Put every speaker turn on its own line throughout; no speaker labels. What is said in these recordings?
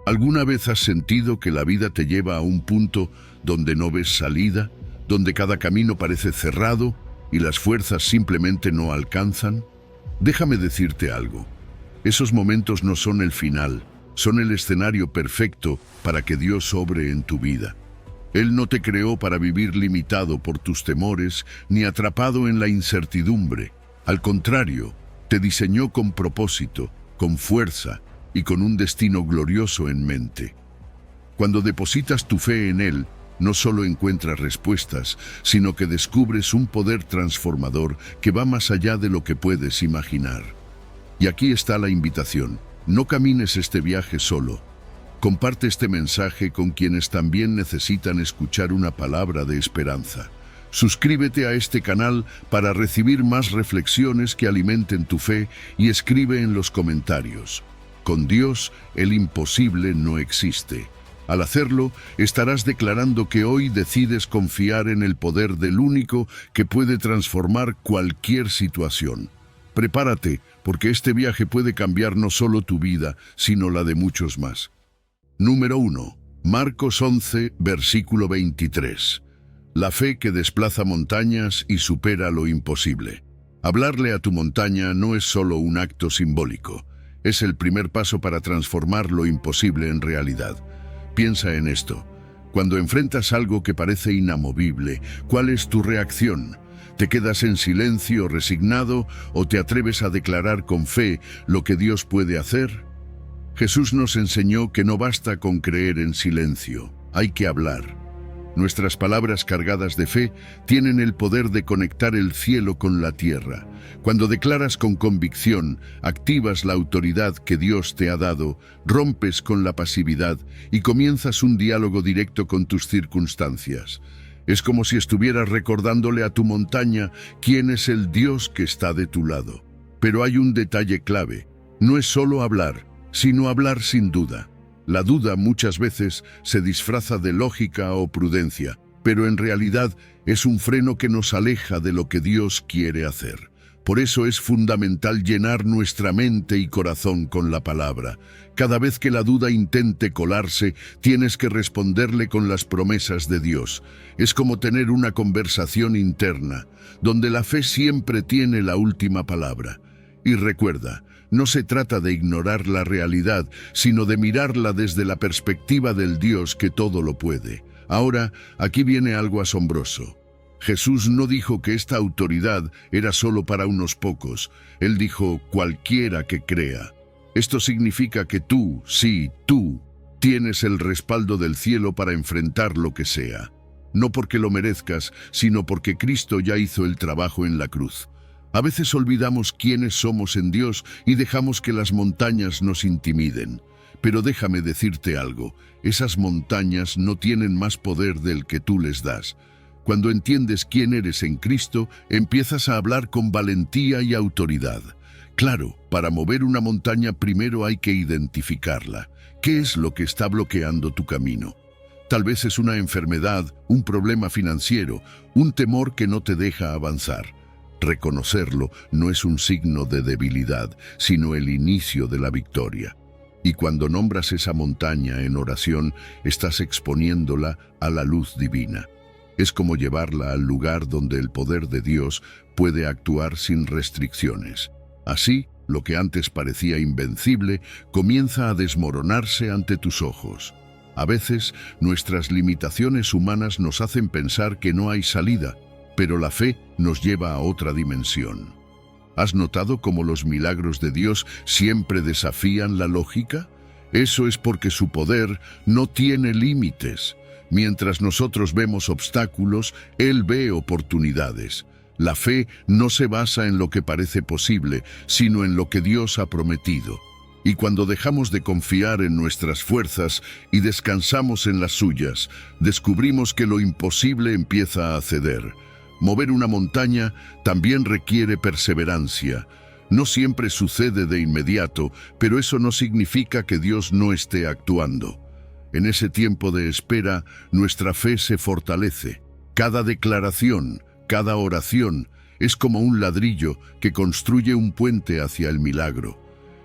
¿Alguna vez has sentido que la vida te lleva a un punto donde no ves salida, donde cada camino parece cerrado y las fuerzas simplemente no alcanzan? Déjame decirte algo. Esos momentos no son el final, son el escenario perfecto para que Dios obre en tu vida. Él no te creó para vivir limitado por tus temores ni atrapado en la incertidumbre. Al contrario, te diseñó con propósito, con fuerza y con un destino glorioso en mente. Cuando depositas tu fe en Él, no solo encuentras respuestas, sino que descubres un poder transformador que va más allá de lo que puedes imaginar. Y aquí está la invitación. No camines este viaje solo. Comparte este mensaje con quienes también necesitan escuchar una palabra de esperanza. Suscríbete a este canal para recibir más reflexiones que alimenten tu fe y escribe en los comentarios: con Dios, el imposible no existe. Al hacerlo, estarás declarando que hoy decides confiar en el poder del único que puede transformar cualquier situación. Prepárate, porque este viaje puede cambiar no solo tu vida, sino la de muchos más. Número 1. Marcos 11, versículo 23. La fe que desplaza montañas y supera lo imposible. Hablarle a tu montaña no es solo un acto simbólico. Es el primer paso para transformar lo imposible en realidad. Piensa en esto. Cuando enfrentas algo que parece inamovible, ¿cuál es tu reacción? ¿Te quedas en silencio, resignado, o te atreves a declarar con fe lo que Dios puede hacer? Jesús nos enseñó que no basta con creer en silencio, hay que hablar. Nuestras palabras cargadas de fe tienen el poder de conectar el cielo con la tierra. Cuando declaras con convicción, activas la autoridad que Dios te ha dado, rompes con la pasividad y comienzas un diálogo directo con tus circunstancias. Es como si estuvieras recordándole a tu montaña quién es el Dios que está de tu lado. Pero hay un detalle clave. No es solo hablar, sino hablar sin duda. La duda muchas veces se disfraza de lógica o prudencia, pero en realidad es un freno que nos aleja de lo que Dios quiere hacer. Por eso es fundamental llenar nuestra mente y corazón con la palabra. Cada vez que la duda intente colarse, tienes que responderle con las promesas de Dios. Es como tener una conversación interna, donde la fe siempre tiene la última palabra. Y recuerda, no se trata de ignorar la realidad, sino de mirarla desde la perspectiva del Dios que todo lo puede. Ahora, aquí viene algo asombroso. Jesús no dijo que esta autoridad era solo para unos pocos. Él dijo, cualquiera que crea. Esto significa que tú, sí, tú, tienes el respaldo del cielo para enfrentar lo que sea. No porque lo merezcas, sino porque Cristo ya hizo el trabajo en la cruz. A veces olvidamos quiénes somos en Dios y dejamos que las montañas nos intimiden. Pero déjame decirte algo, esas montañas no tienen más poder del que tú les das. Cuando entiendes quién eres en Cristo, empiezas a hablar con valentía y autoridad. Claro, para mover una montaña primero hay que identificarla. ¿Qué es lo que está bloqueando tu camino? Tal vez es una enfermedad, un problema financiero, un temor que no te deja avanzar. Reconocerlo no es un signo de debilidad, sino el inicio de la victoria. Y cuando nombras esa montaña en oración, estás exponiéndola a la luz divina. Es como llevarla al lugar donde el poder de Dios puede actuar sin restricciones. Así, lo que antes parecía invencible comienza a desmoronarse ante tus ojos. A veces, nuestras limitaciones humanas nos hacen pensar que no hay salida, pero la fe nos lleva a otra dimensión. ¿Has notado cómo los milagros de Dios siempre desafían la lógica? Eso es porque su poder no tiene límites. Mientras nosotros vemos obstáculos, Él ve oportunidades. La fe no se basa en lo que parece posible, sino en lo que Dios ha prometido. Y cuando dejamos de confiar en nuestras fuerzas y descansamos en las suyas, descubrimos que lo imposible empieza a ceder. Mover una montaña también requiere perseverancia. No siempre sucede de inmediato, pero eso no significa que Dios no esté actuando. En ese tiempo de espera, nuestra fe se fortalece. Cada declaración, cada oración, es como un ladrillo que construye un puente hacia el milagro.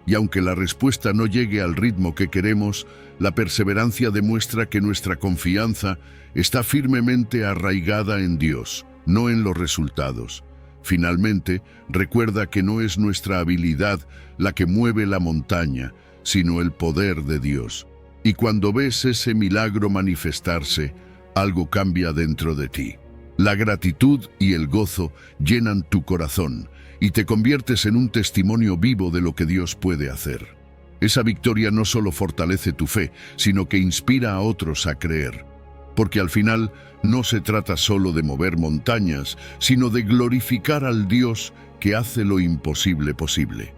Y aunque la respuesta no llegue al ritmo que queremos, la perseverancia demuestra que nuestra confianza está firmemente arraigada en Dios, no en los resultados. Finalmente, recuerda que no es nuestra habilidad la que mueve la montaña, sino el poder de Dios. Y cuando ves ese milagro manifestarse, algo cambia dentro de ti. La gratitud y el gozo llenan tu corazón y te conviertes en un testimonio vivo de lo que Dios puede hacer. Esa victoria no solo fortalece tu fe, sino que inspira a otros a creer. Porque al final no se trata solo de mover montañas, sino de glorificar al Dios que hace lo imposible posible.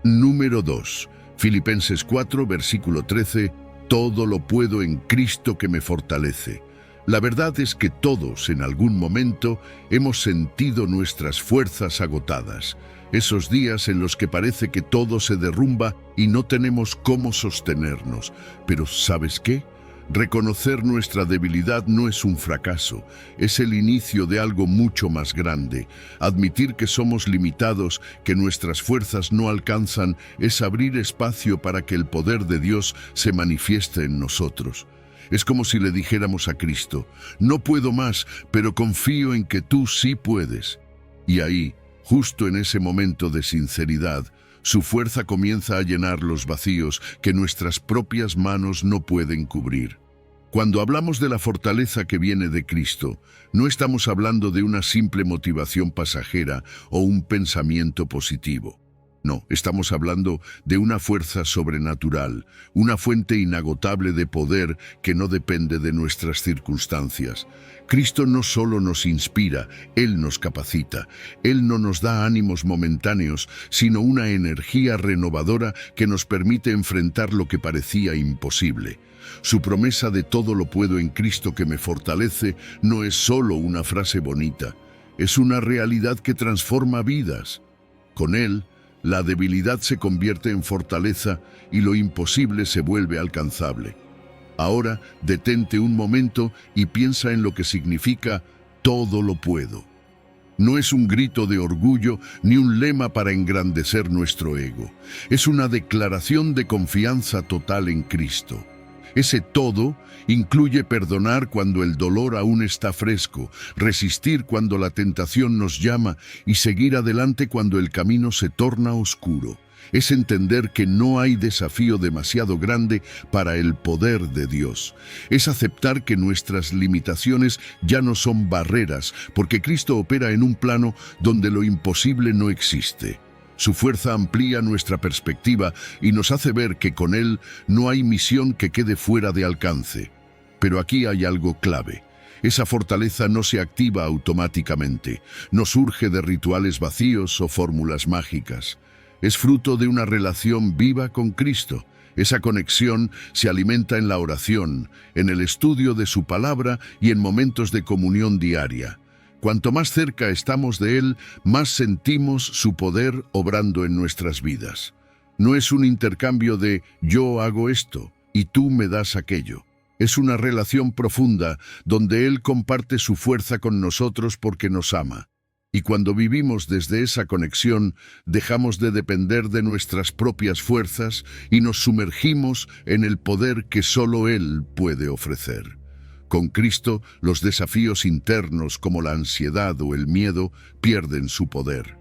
Número 2. Filipenses 4, versículo 13. Todo lo puedo en Cristo que me fortalece. La verdad es que todos, en algún momento, hemos sentido nuestras fuerzas agotadas. Esos días en los que parece que todo se derrumba y no tenemos cómo sostenernos. Pero ¿sabes qué? Reconocer nuestra debilidad no es un fracaso, es el inicio de algo mucho más grande. Admitir que somos limitados, que nuestras fuerzas no alcanzan, es abrir espacio para que el poder de Dios se manifieste en nosotros. Es como si le dijéramos a Cristo: no puedo más, pero confío en que tú sí puedes. Y ahí, justo en ese momento de sinceridad, su fuerza comienza a llenar los vacíos que nuestras propias manos no pueden cubrir. Cuando hablamos de la fortaleza que viene de Cristo, no estamos hablando de una simple motivación pasajera o un pensamiento positivo. No, estamos hablando de una fuerza sobrenatural, una fuente inagotable de poder que no depende de nuestras circunstancias. Cristo no solo nos inspira, Él nos capacita. Él no nos da ánimos momentáneos, sino una energía renovadora que nos permite enfrentar lo que parecía imposible. Su promesa de todo lo puedo en Cristo que me fortalece no es solo una frase bonita, es una realidad que transforma vidas. Con Él, la debilidad se convierte en fortaleza y lo imposible se vuelve alcanzable. Ahora, detente un momento y piensa en lo que significa todo lo puedo. No es un grito de orgullo ni un lema para engrandecer nuestro ego. Es una declaración de confianza total en Cristo. Ese todo incluye perdonar cuando el dolor aún está fresco, resistir cuando la tentación nos llama y seguir adelante cuando el camino se torna oscuro. Es entender que no hay desafío demasiado grande para el poder de Dios. Es aceptar que nuestras limitaciones ya no son barreras, porque Cristo opera en un plano donde lo imposible no existe. Su fuerza amplía nuestra perspectiva y nos hace ver que con Él no hay misión que quede fuera de alcance. Pero aquí hay algo clave. Esa fortaleza no se activa automáticamente, no surge de rituales vacíos o fórmulas mágicas. Es fruto de una relación viva con Cristo. Esa conexión se alimenta en la oración, en el estudio de su palabra y en momentos de comunión diaria. Cuanto más cerca estamos de Él, más sentimos su poder obrando en nuestras vidas. No es un intercambio de yo hago esto y tú me das aquello. Es una relación profunda donde Él comparte su fuerza con nosotros porque nos ama. Y cuando vivimos desde esa conexión, dejamos de depender de nuestras propias fuerzas y nos sumergimos en el poder que solo Él puede ofrecer. Con Cristo, los desafíos internos como la ansiedad o el miedo pierden su poder.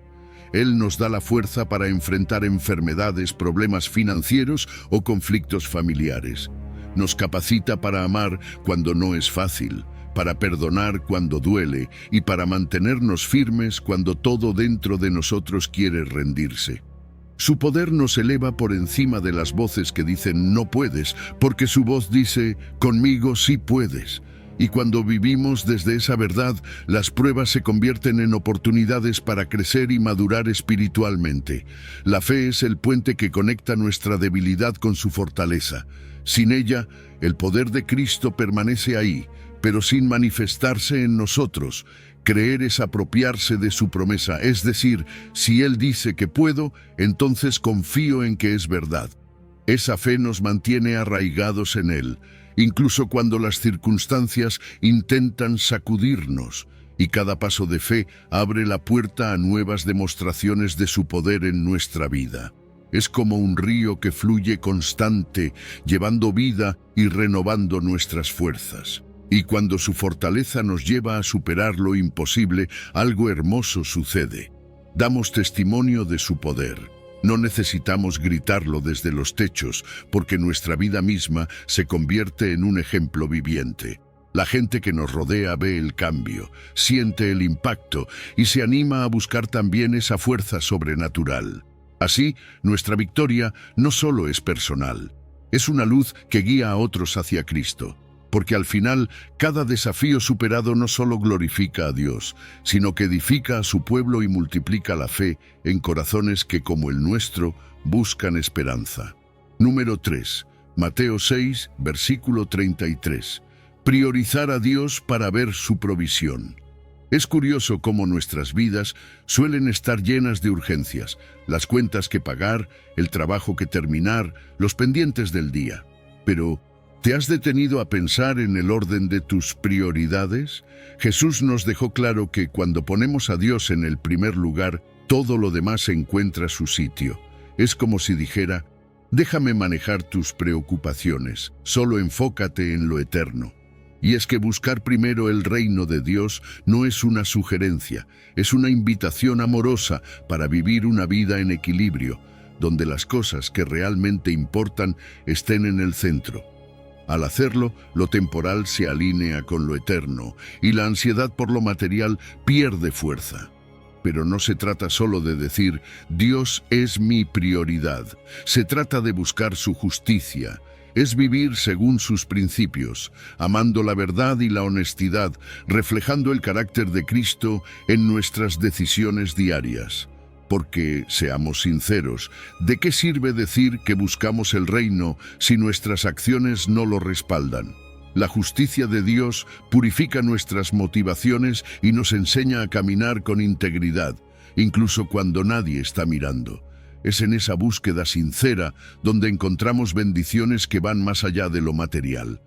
Él nos da la fuerza para enfrentar enfermedades, problemas financieros o conflictos familiares. Nos capacita para amar cuando no es fácil, para perdonar cuando duele y para mantenernos firmes cuando todo dentro de nosotros quiere rendirse. Su poder nos eleva por encima de las voces que dicen no puedes, porque su voz dice conmigo sí puedes. Y cuando vivimos desde esa verdad, las pruebas se convierten en oportunidades para crecer y madurar espiritualmente. La fe es el puente que conecta nuestra debilidad con su fortaleza. Sin ella, el poder de Cristo permanece ahí, pero sin manifestarse en nosotros. Creer es apropiarse de su promesa, es decir, si Él dice que puedo, entonces confío en que es verdad. Esa fe nos mantiene arraigados en Él, incluso cuando las circunstancias intentan sacudirnos, y cada paso de fe abre la puerta a nuevas demostraciones de su poder en nuestra vida. Es como un río que fluye constante, llevando vida y renovando nuestras fuerzas. Y cuando su fortaleza nos lleva a superar lo imposible, algo hermoso sucede. Damos testimonio de su poder. No necesitamos gritarlo desde los techos, porque nuestra vida misma se convierte en un ejemplo viviente. La gente que nos rodea ve el cambio, siente el impacto y se anima a buscar también esa fuerza sobrenatural. Así, nuestra victoria no solo es personal, es una luz que guía a otros hacia Cristo. Porque al final, cada desafío superado no solo glorifica a Dios, sino que edifica a su pueblo y multiplica la fe en corazones que, como el nuestro, buscan esperanza. Número 3. Mateo 6, versículo 33. Priorizar a Dios para ver su provisión. Es curioso cómo nuestras vidas suelen estar llenas de urgencias, las cuentas que pagar, el trabajo que terminar, los pendientes del día. Pero, ¿te has detenido a pensar en el orden de tus prioridades? Jesús nos dejó claro que cuando ponemos a Dios en el primer lugar, todo lo demás encuentra su sitio. Es como si dijera, déjame manejar tus preocupaciones, solo enfócate en lo eterno. Y es que buscar primero el reino de Dios no es una sugerencia, es una invitación amorosa para vivir una vida en equilibrio, donde las cosas que realmente importan estén en el centro. Al hacerlo, lo temporal se alinea con lo eterno y la ansiedad por lo material pierde fuerza. Pero no se trata solo de decir, Dios es mi prioridad. Se trata de buscar su justicia. Es vivir según sus principios, amando la verdad y la honestidad, reflejando el carácter de Cristo en nuestras decisiones diarias. Porque, seamos sinceros, ¿de qué sirve decir que buscamos el reino si nuestras acciones no lo respaldan? La justicia de Dios purifica nuestras motivaciones y nos enseña a caminar con integridad, incluso cuando nadie está mirando. Es en esa búsqueda sincera donde encontramos bendiciones que van más allá de lo material.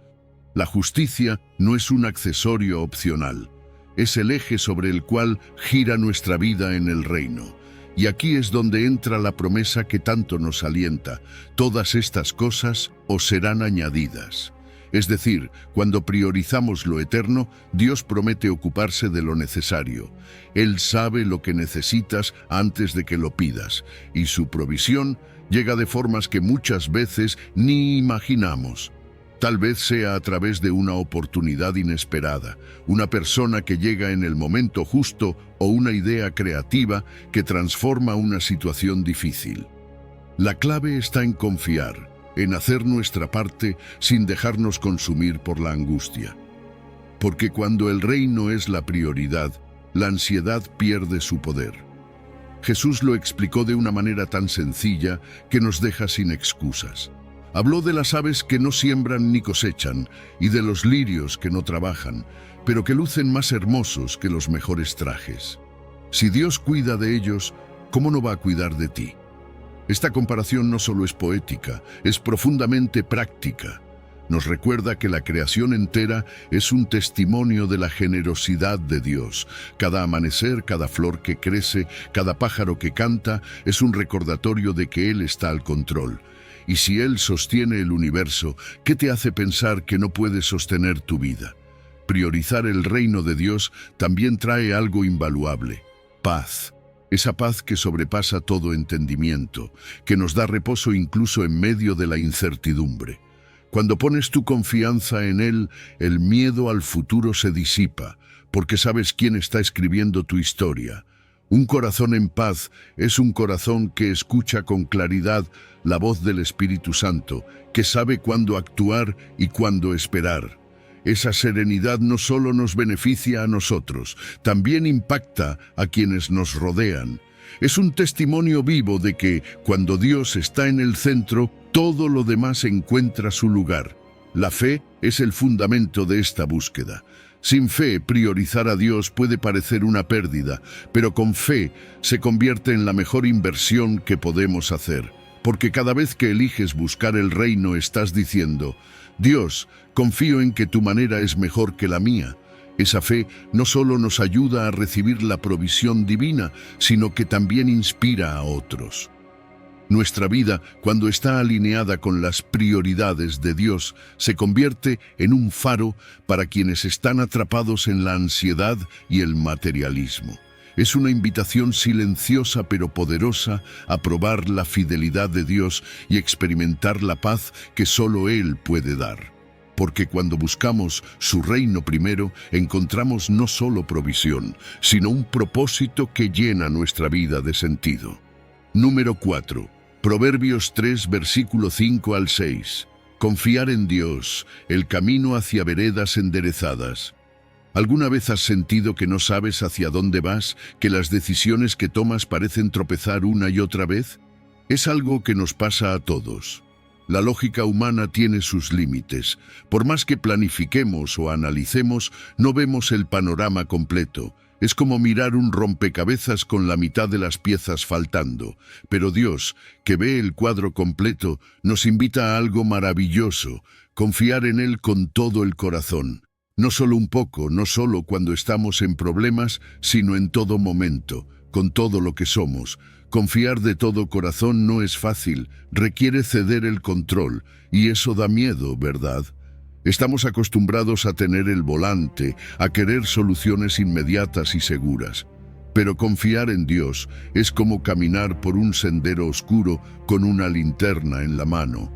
La justicia no es un accesorio opcional, es el eje sobre el cual gira nuestra vida en el reino. Y aquí es donde entra la promesa que tanto nos alienta. Todas estas cosas os serán añadidas. Es decir, cuando priorizamos lo eterno, Dios promete ocuparse de lo necesario. Él sabe lo que necesitas antes de que lo pidas, y su provisión llega de formas que muchas veces ni imaginamos. Tal vez sea a través de una oportunidad inesperada, una persona que llega en el momento justo o una idea creativa que transforma una situación difícil. La clave está en confiar, en hacer nuestra parte sin dejarnos consumir por la angustia. Porque cuando el reino es la prioridad, la ansiedad pierde su poder. Jesús lo explicó de una manera tan sencilla que nos deja sin excusas. Habló de las aves que no siembran ni cosechan, y de los lirios que no trabajan, pero que lucen más hermosos que los mejores trajes. Si Dios cuida de ellos, ¿cómo no va a cuidar de ti? Esta comparación no solo es poética, es profundamente práctica. Nos recuerda que la creación entera es un testimonio de la generosidad de Dios. Cada amanecer, cada flor que crece, cada pájaro que canta, es un recordatorio de que Él está al control. Y si Él sostiene el universo, ¿qué te hace pensar que no puedes sostener tu vida? Priorizar el reino de Dios también trae algo invaluable: paz. Esa paz que sobrepasa todo entendimiento, que nos da reposo incluso en medio de la incertidumbre. Cuando pones tu confianza en Él, el miedo al futuro se disipa, porque sabes quién está escribiendo tu historia. Un corazón en paz es un corazón que escucha con claridad la voz del Espíritu Santo, que sabe cuándo actuar y cuándo esperar. Esa serenidad no solo nos beneficia a nosotros, también impacta a quienes nos rodean. Es un testimonio vivo de que, cuando Dios está en el centro, todo lo demás encuentra su lugar. La fe es el fundamento de esta búsqueda. Sin fe, priorizar a Dios puede parecer una pérdida, pero con fe se convierte en la mejor inversión que podemos hacer. Porque cada vez que eliges buscar el reino estás diciendo: Dios, confío en que tu manera es mejor que la mía. Esa fe no solo nos ayuda a recibir la provisión divina, sino que también inspira a otros. Nuestra vida, cuando está alineada con las prioridades de Dios, se convierte en un faro para quienes están atrapados en la ansiedad y el materialismo. Es una invitación silenciosa pero poderosa a probar la fidelidad de Dios y experimentar la paz que solo Él puede dar. Porque cuando buscamos su reino primero, encontramos no solo provisión, sino un propósito que llena nuestra vida de sentido. Número 4. Proverbios 3, versículo 5 al 6. Confiar en Dios, el camino hacia veredas enderezadas. ¿Alguna vez has sentido que no sabes hacia dónde vas, que las decisiones que tomas parecen tropezar una y otra vez? Es algo que nos pasa a todos. La lógica humana tiene sus límites. Por más que planifiquemos o analicemos, no vemos el panorama completo. Es como mirar un rompecabezas con la mitad de las piezas faltando. Pero Dios, que ve el cuadro completo, nos invita a algo maravilloso: confiar en Él con todo el corazón. No solo un poco, no solo cuando estamos en problemas, sino en todo momento, con todo lo que somos. Confiar de todo corazón no es fácil, requiere ceder el control, y eso da miedo, ¿verdad? Estamos acostumbrados a tener el volante, a querer soluciones inmediatas y seguras. Pero confiar en Dios es como caminar por un sendero oscuro con una linterna en la mano.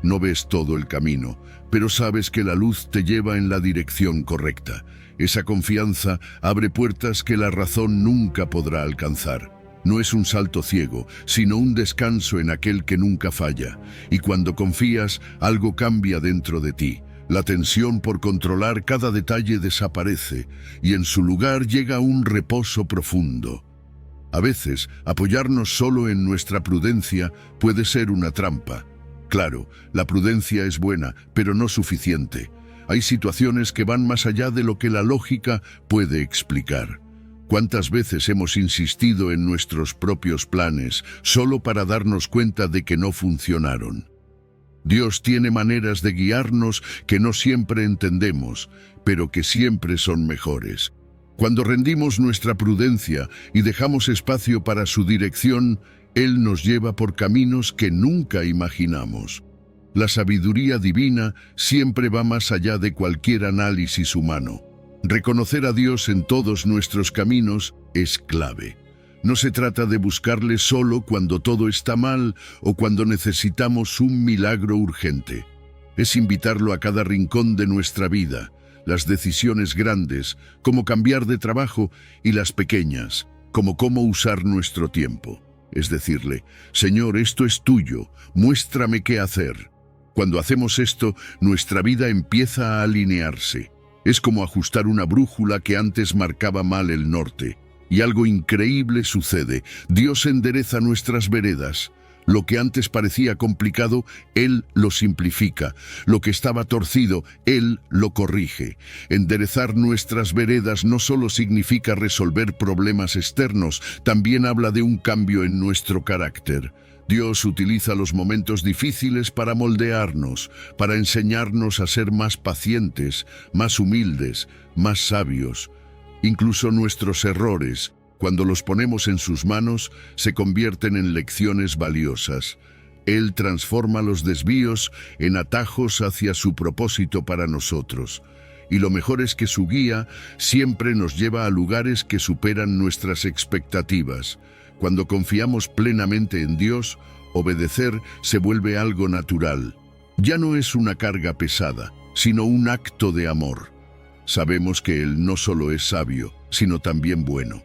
No ves todo el camino, pero sabes que la luz te lleva en la dirección correcta. Esa confianza abre puertas que la razón nunca podrá alcanzar. No es un salto ciego, sino un descanso en aquel que nunca falla. Y cuando confías, algo cambia dentro de ti. La tensión por controlar cada detalle desaparece, y en su lugar llega un reposo profundo. A veces, apoyarnos solo en nuestra prudencia puede ser una trampa. Claro, la prudencia es buena, pero no suficiente. Hay situaciones que van más allá de lo que la lógica puede explicar. ¿Cuántas veces hemos insistido en nuestros propios planes solo para darnos cuenta de que no funcionaron? Dios tiene maneras de guiarnos que no siempre entendemos, pero que siempre son mejores. Cuando rendimos nuestra prudencia y dejamos espacio para su dirección, Él nos lleva por caminos que nunca imaginamos. La sabiduría divina siempre va más allá de cualquier análisis humano. Reconocer a Dios en todos nuestros caminos es clave. No se trata de buscarle solo cuando todo está mal o cuando necesitamos un milagro urgente. Es invitarlo a cada rincón de nuestra vida, las decisiones grandes, como cambiar de trabajo, y las pequeñas, como cómo usar nuestro tiempo. Es decirle: Señor, esto es tuyo, muéstrame qué hacer. Cuando hacemos esto, nuestra vida empieza a alinearse. Es como ajustar una brújula que antes marcaba mal el norte. Y algo increíble sucede. Dios endereza nuestras veredas. Lo que antes parecía complicado, Él lo simplifica. Lo que estaba torcido, Él lo corrige. Enderezar nuestras veredas no solo significa resolver problemas externos, también habla de un cambio en nuestro carácter. Dios utiliza los momentos difíciles para moldearnos, para enseñarnos a ser más pacientes, más humildes, más sabios. Incluso nuestros errores, cuando los ponemos en sus manos, se convierten en lecciones valiosas. Él transforma los desvíos en atajos hacia su propósito para nosotros. Y lo mejor es que su guía siempre nos lleva a lugares que superan nuestras expectativas. Cuando confiamos plenamente en Dios, obedecer se vuelve algo natural. Ya no es una carga pesada, sino un acto de amor. Sabemos que Él no solo es sabio, sino también bueno.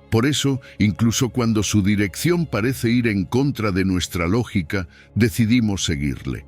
Por eso, incluso cuando su dirección parece ir en contra de nuestra lógica, decidimos seguirle.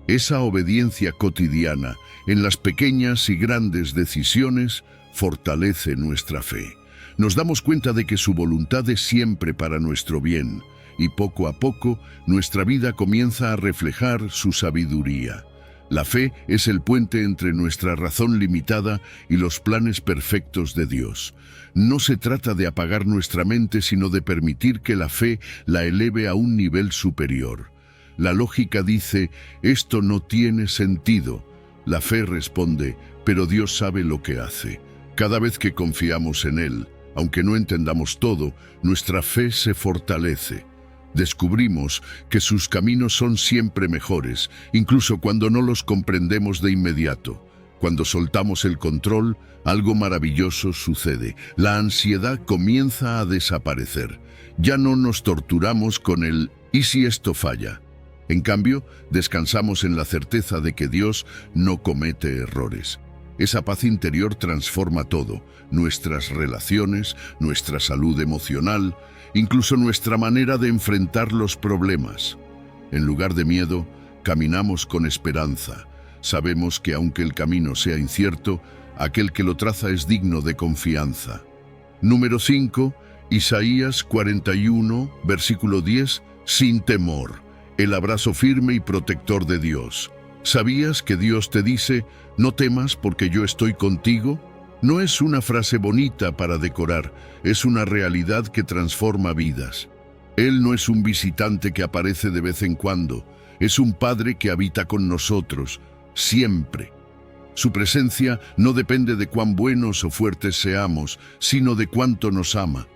Esa obediencia cotidiana, en las pequeñas y grandes decisiones, fortalece nuestra fe. Nos damos cuenta de que su voluntad es siempre para nuestro bien, y poco a poco nuestra vida comienza a reflejar su sabiduría. La fe es el puente entre nuestra razón limitada y los planes perfectos de Dios. No se trata de apagar nuestra mente, sino de permitir que la fe la eleve a un nivel superior. La lógica dice: esto no tiene sentido. La fe responde: pero Dios sabe lo que hace. Cada vez que confiamos en Él, aunque no entendamos todo, nuestra fe se fortalece. Descubrimos que sus caminos son siempre mejores, incluso cuando no los comprendemos de inmediato. Cuando soltamos el control, algo maravilloso sucede. La ansiedad comienza a desaparecer. Ya no nos torturamos con el ¿y si esto falla? En cambio, descansamos en la certeza de que Dios no comete errores. Esa paz interior transforma todo, nuestras relaciones, nuestra salud emocional, incluso nuestra manera de enfrentar los problemas. En lugar de miedo, caminamos con esperanza. Sabemos que aunque el camino sea incierto, aquel que lo traza es digno de confianza. Número 5, Isaías 41, versículo 10, sin temor, el abrazo firme y protector de Dios. ¿Sabías que Dios te dice, no temas porque yo estoy contigo? No es una frase bonita para decorar, es una realidad que transforma vidas. Él no es un visitante que aparece de vez en cuando, es un Padre que habita con nosotros, siempre. Su presencia no depende de cuán buenos o fuertes seamos, sino de cuánto nos ama.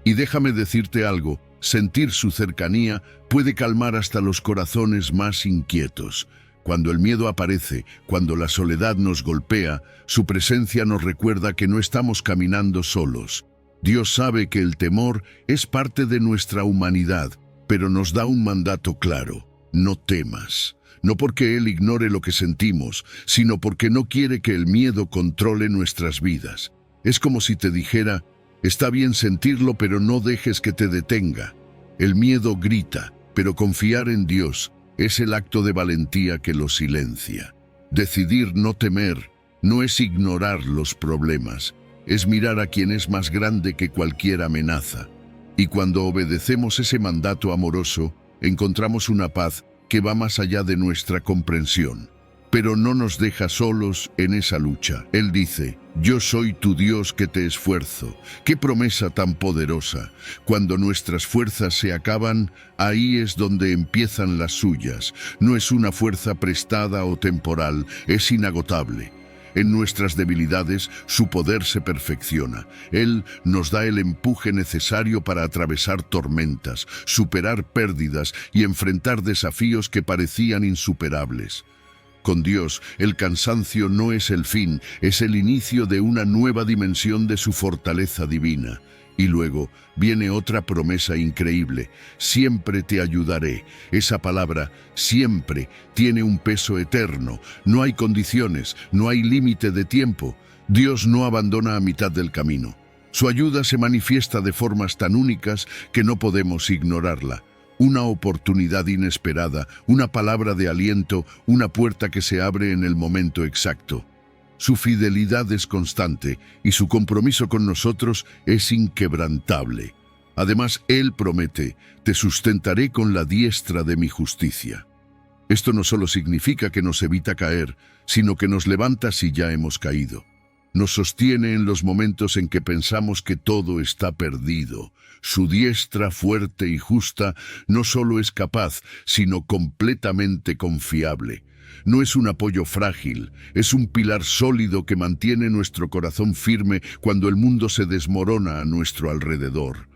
Y déjame decirte algo, sentir su cercanía puede calmar hasta los corazones más inquietos. Cuando el miedo aparece, cuando la soledad nos golpea, su presencia nos recuerda que no estamos caminando solos. Dios sabe que el temor es parte de nuestra humanidad, pero nos da un mandato claro: no temas. No porque Él ignore lo que sentimos, sino porque no quiere que el miedo controle nuestras vidas. Es como si te dijera, está bien sentirlo, pero no dejes que te detenga. El miedo grita, pero confiar en Dios es el acto de valentía que lo silencia. Decidir no temer no es ignorar los problemas, es mirar a quien es más grande que cualquier amenaza. Y cuando obedecemos ese mandato amoroso, encontramos una paz que va más allá de nuestra comprensión. Pero no nos deja solos en esa lucha. Él dice, yo soy tu Dios que te esfuerzo. ¡Qué promesa tan poderosa! Cuando nuestras fuerzas se acaban, ahí es donde empiezan las suyas. No es una fuerza prestada o temporal, es inagotable. En nuestras debilidades, su poder se perfecciona. Él nos da el empuje necesario para atravesar tormentas, superar pérdidas y enfrentar desafíos que parecían insuperables. Con Dios, el cansancio no es el fin, es el inicio de una nueva dimensión de su fortaleza divina. Y luego viene otra promesa increíble: siempre te ayudaré. Esa palabra, siempre, tiene un peso eterno. No hay condiciones, no hay límite de tiempo. Dios no abandona a mitad del camino. Su ayuda se manifiesta de formas tan únicas que no podemos ignorarla. Una oportunidad inesperada, una palabra de aliento, una puerta que se abre en el momento exacto. Su fidelidad es constante y su compromiso con nosotros es inquebrantable. Además, Él promete, te sustentaré con la diestra de mi justicia. Esto no solo significa que nos evita caer, sino que nos levanta si ya hemos caído. Nos sostiene en los momentos en que pensamos que todo está perdido. Su diestra fuerte y justa no solo es capaz, sino completamente confiable. No es un apoyo frágil, es un pilar sólido que mantiene nuestro corazón firme cuando el mundo se desmorona a nuestro alrededor.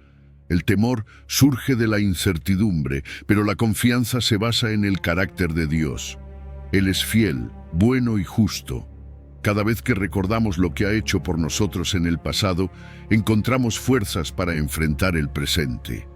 El temor surge de la incertidumbre, pero la confianza se basa en el carácter de Dios. Él es fiel, bueno y justo. Cada vez que recordamos lo que ha hecho por nosotros en el pasado, encontramos fuerzas para enfrentar el presente.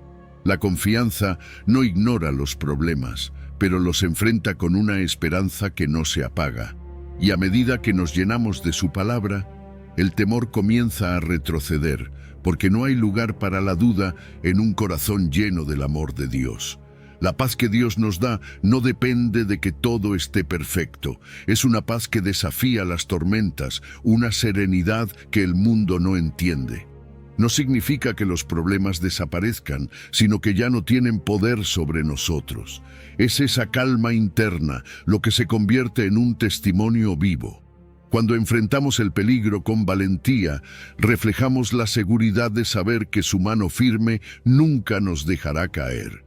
La confianza no ignora los problemas, pero los enfrenta con una esperanza que no se apaga. Y a medida que nos llenamos de su palabra, el temor comienza a retroceder, porque no hay lugar para la duda en un corazón lleno del amor de Dios. La paz que Dios nos da no depende de que todo esté perfecto. Es una paz que desafía las tormentas, una serenidad que el mundo no entiende. No significa que los problemas desaparezcan, sino que ya no tienen poder sobre nosotros. Es esa calma interna lo que se convierte en un testimonio vivo. Cuando enfrentamos el peligro con valentía, reflejamos la seguridad de saber que su mano firme nunca nos dejará caer.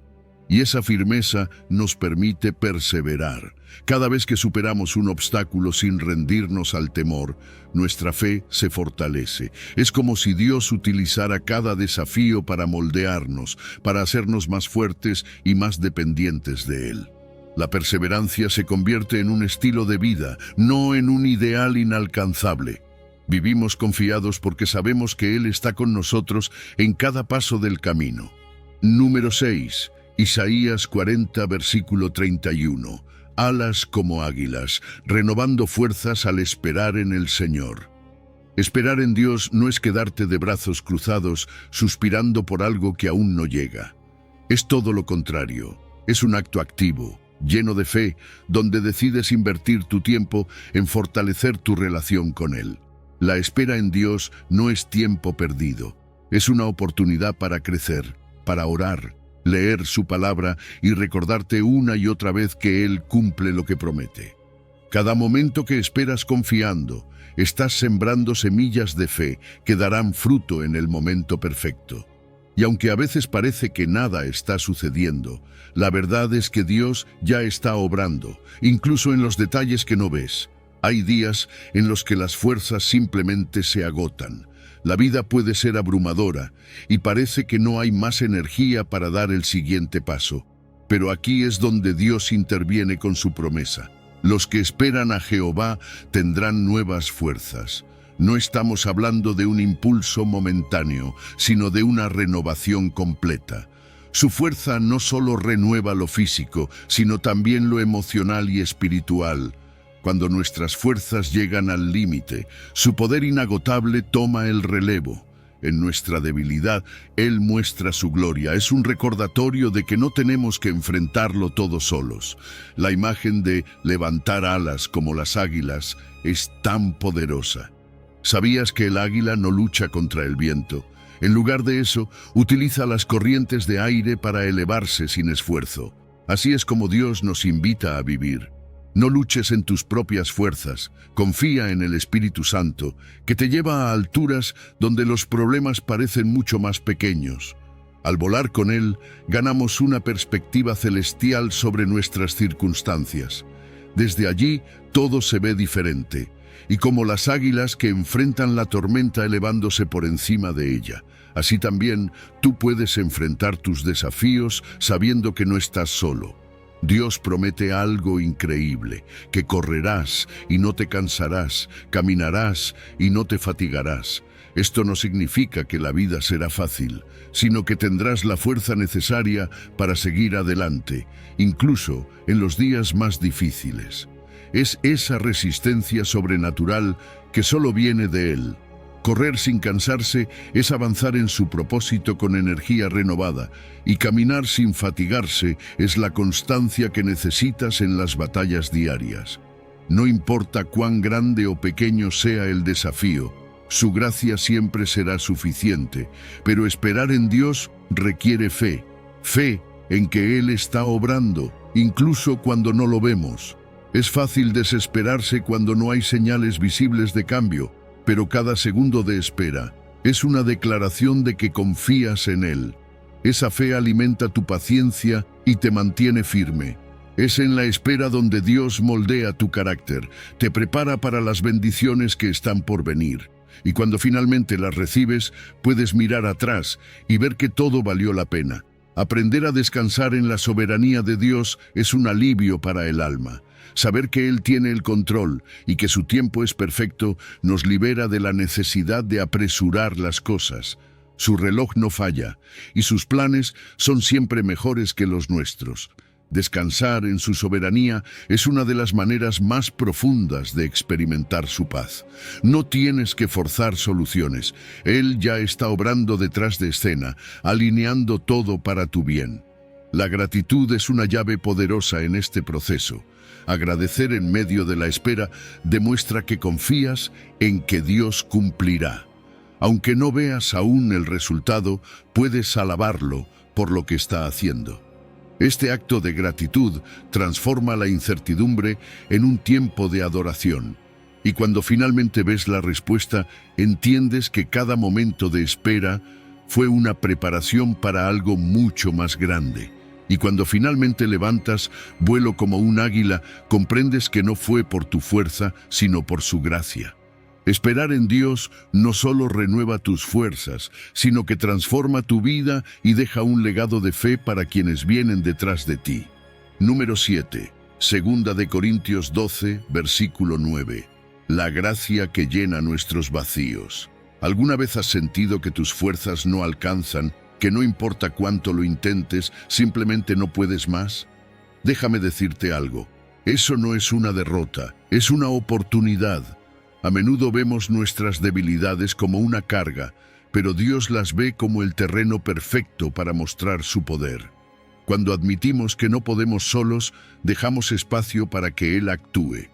Y esa firmeza nos permite perseverar. Cada vez que superamos un obstáculo sin rendirnos al temor, nuestra fe se fortalece. Es como si Dios utilizara cada desafío para moldearnos, para hacernos más fuertes y más dependientes de Él. La perseverancia se convierte en un estilo de vida, no en un ideal inalcanzable. Vivimos confiados porque sabemos que Él está con nosotros en cada paso del camino. Número 6. Isaías 40, versículo 31. Alas como águilas, renovando fuerzas al esperar en el Señor. Esperar en Dios no es quedarte de brazos cruzados, suspirando por algo que aún no llega. Es todo lo contrario. Es un acto activo, lleno de fe, donde decides invertir tu tiempo en fortalecer tu relación con Él. La espera en Dios no es tiempo perdido. Es una oportunidad para crecer, para orar, leer su palabra y recordarte una y otra vez que Él cumple lo que promete. Cada momento que esperas confiando, estás sembrando semillas de fe que darán fruto en el momento perfecto. Y aunque a veces parece que nada está sucediendo, la verdad es que Dios ya está obrando, incluso en los detalles que no ves. Hay días en los que las fuerzas simplemente se agotan. La vida puede ser abrumadora y parece que no hay más energía para dar el siguiente paso. Pero aquí es donde Dios interviene con su promesa. Los que esperan a Jehová tendrán nuevas fuerzas. No estamos hablando de un impulso momentáneo, sino de una renovación completa. Su fuerza no solo renueva lo físico, sino también lo emocional y espiritual. Cuando nuestras fuerzas llegan al límite, su poder inagotable toma el relevo. En nuestra debilidad, Él muestra su gloria. Es un recordatorio de que no tenemos que enfrentarlo todos solos. La imagen de levantar alas como las águilas es tan poderosa. ¿Sabías que el águila no lucha contra el viento? En lugar de eso, utiliza las corrientes de aire para elevarse sin esfuerzo. Así es como Dios nos invita a vivir. No luches en tus propias fuerzas, confía en el Espíritu Santo, que te lleva a alturas donde los problemas parecen mucho más pequeños. Al volar con Él, ganamos una perspectiva celestial sobre nuestras circunstancias. Desde allí, todo se ve diferente, y como las águilas que enfrentan la tormenta elevándose por encima de ella. Así también, tú puedes enfrentar tus desafíos sabiendo que no estás solo. Dios promete algo increíble, que correrás y no te cansarás, caminarás y no te fatigarás. Esto no significa que la vida será fácil, sino que tendrás la fuerza necesaria para seguir adelante, incluso en los días más difíciles. Es esa resistencia sobrenatural que solo viene de Él. Correr sin cansarse es avanzar en su propósito con energía renovada, y caminar sin fatigarse es la constancia que necesitas en las batallas diarias. No importa cuán grande o pequeño sea el desafío, su gracia siempre será suficiente, pero esperar en Dios requiere fe, fe en que Él está obrando, incluso cuando no lo vemos. Es fácil desesperarse cuando no hay señales visibles de cambio, pero cada segundo de espera es una declaración de que confías en Él. Esa fe alimenta tu paciencia y te mantiene firme. Es en la espera donde Dios moldea tu carácter, te prepara para las bendiciones que están por venir. Y cuando finalmente las recibes, puedes mirar atrás y ver que todo valió la pena. Aprender a descansar en la soberanía de Dios es un alivio para el alma. Saber que Él tiene el control y que su tiempo es perfecto nos libera de la necesidad de apresurar las cosas. Su reloj no falla y sus planes son siempre mejores que los nuestros. Descansar en su soberanía es una de las maneras más profundas de experimentar su paz. No tienes que forzar soluciones. Él ya está obrando detrás de escena, alineando todo para tu bien. La gratitud es una llave poderosa en este proceso. Agradecer en medio de la espera demuestra que confías en que Dios cumplirá. Aunque no veas aún el resultado, puedes alabarlo por lo que está haciendo. Este acto de gratitud transforma la incertidumbre en un tiempo de adoración. Y cuando finalmente ves la respuesta, entiendes que cada momento de espera fue una preparación para algo mucho más grande. Y cuando finalmente levantas vuelo como un águila, comprendes que no fue por tu fuerza, sino por su gracia. Esperar en Dios no solo renueva tus fuerzas, sino que transforma tu vida y deja un legado de fe para quienes vienen detrás de ti. Número 7. Segunda de Corintios 12, versículo 9. La gracia que llena nuestros vacíos. ¿Alguna vez has sentido que tus fuerzas no alcanzan, que no importa cuánto lo intentes, simplemente no puedes más? Déjame decirte algo. Eso no es una derrota, es una oportunidad. A menudo vemos nuestras debilidades como una carga, pero Dios las ve como el terreno perfecto para mostrar su poder. Cuando admitimos que no podemos solos, dejamos espacio para que Él actúe.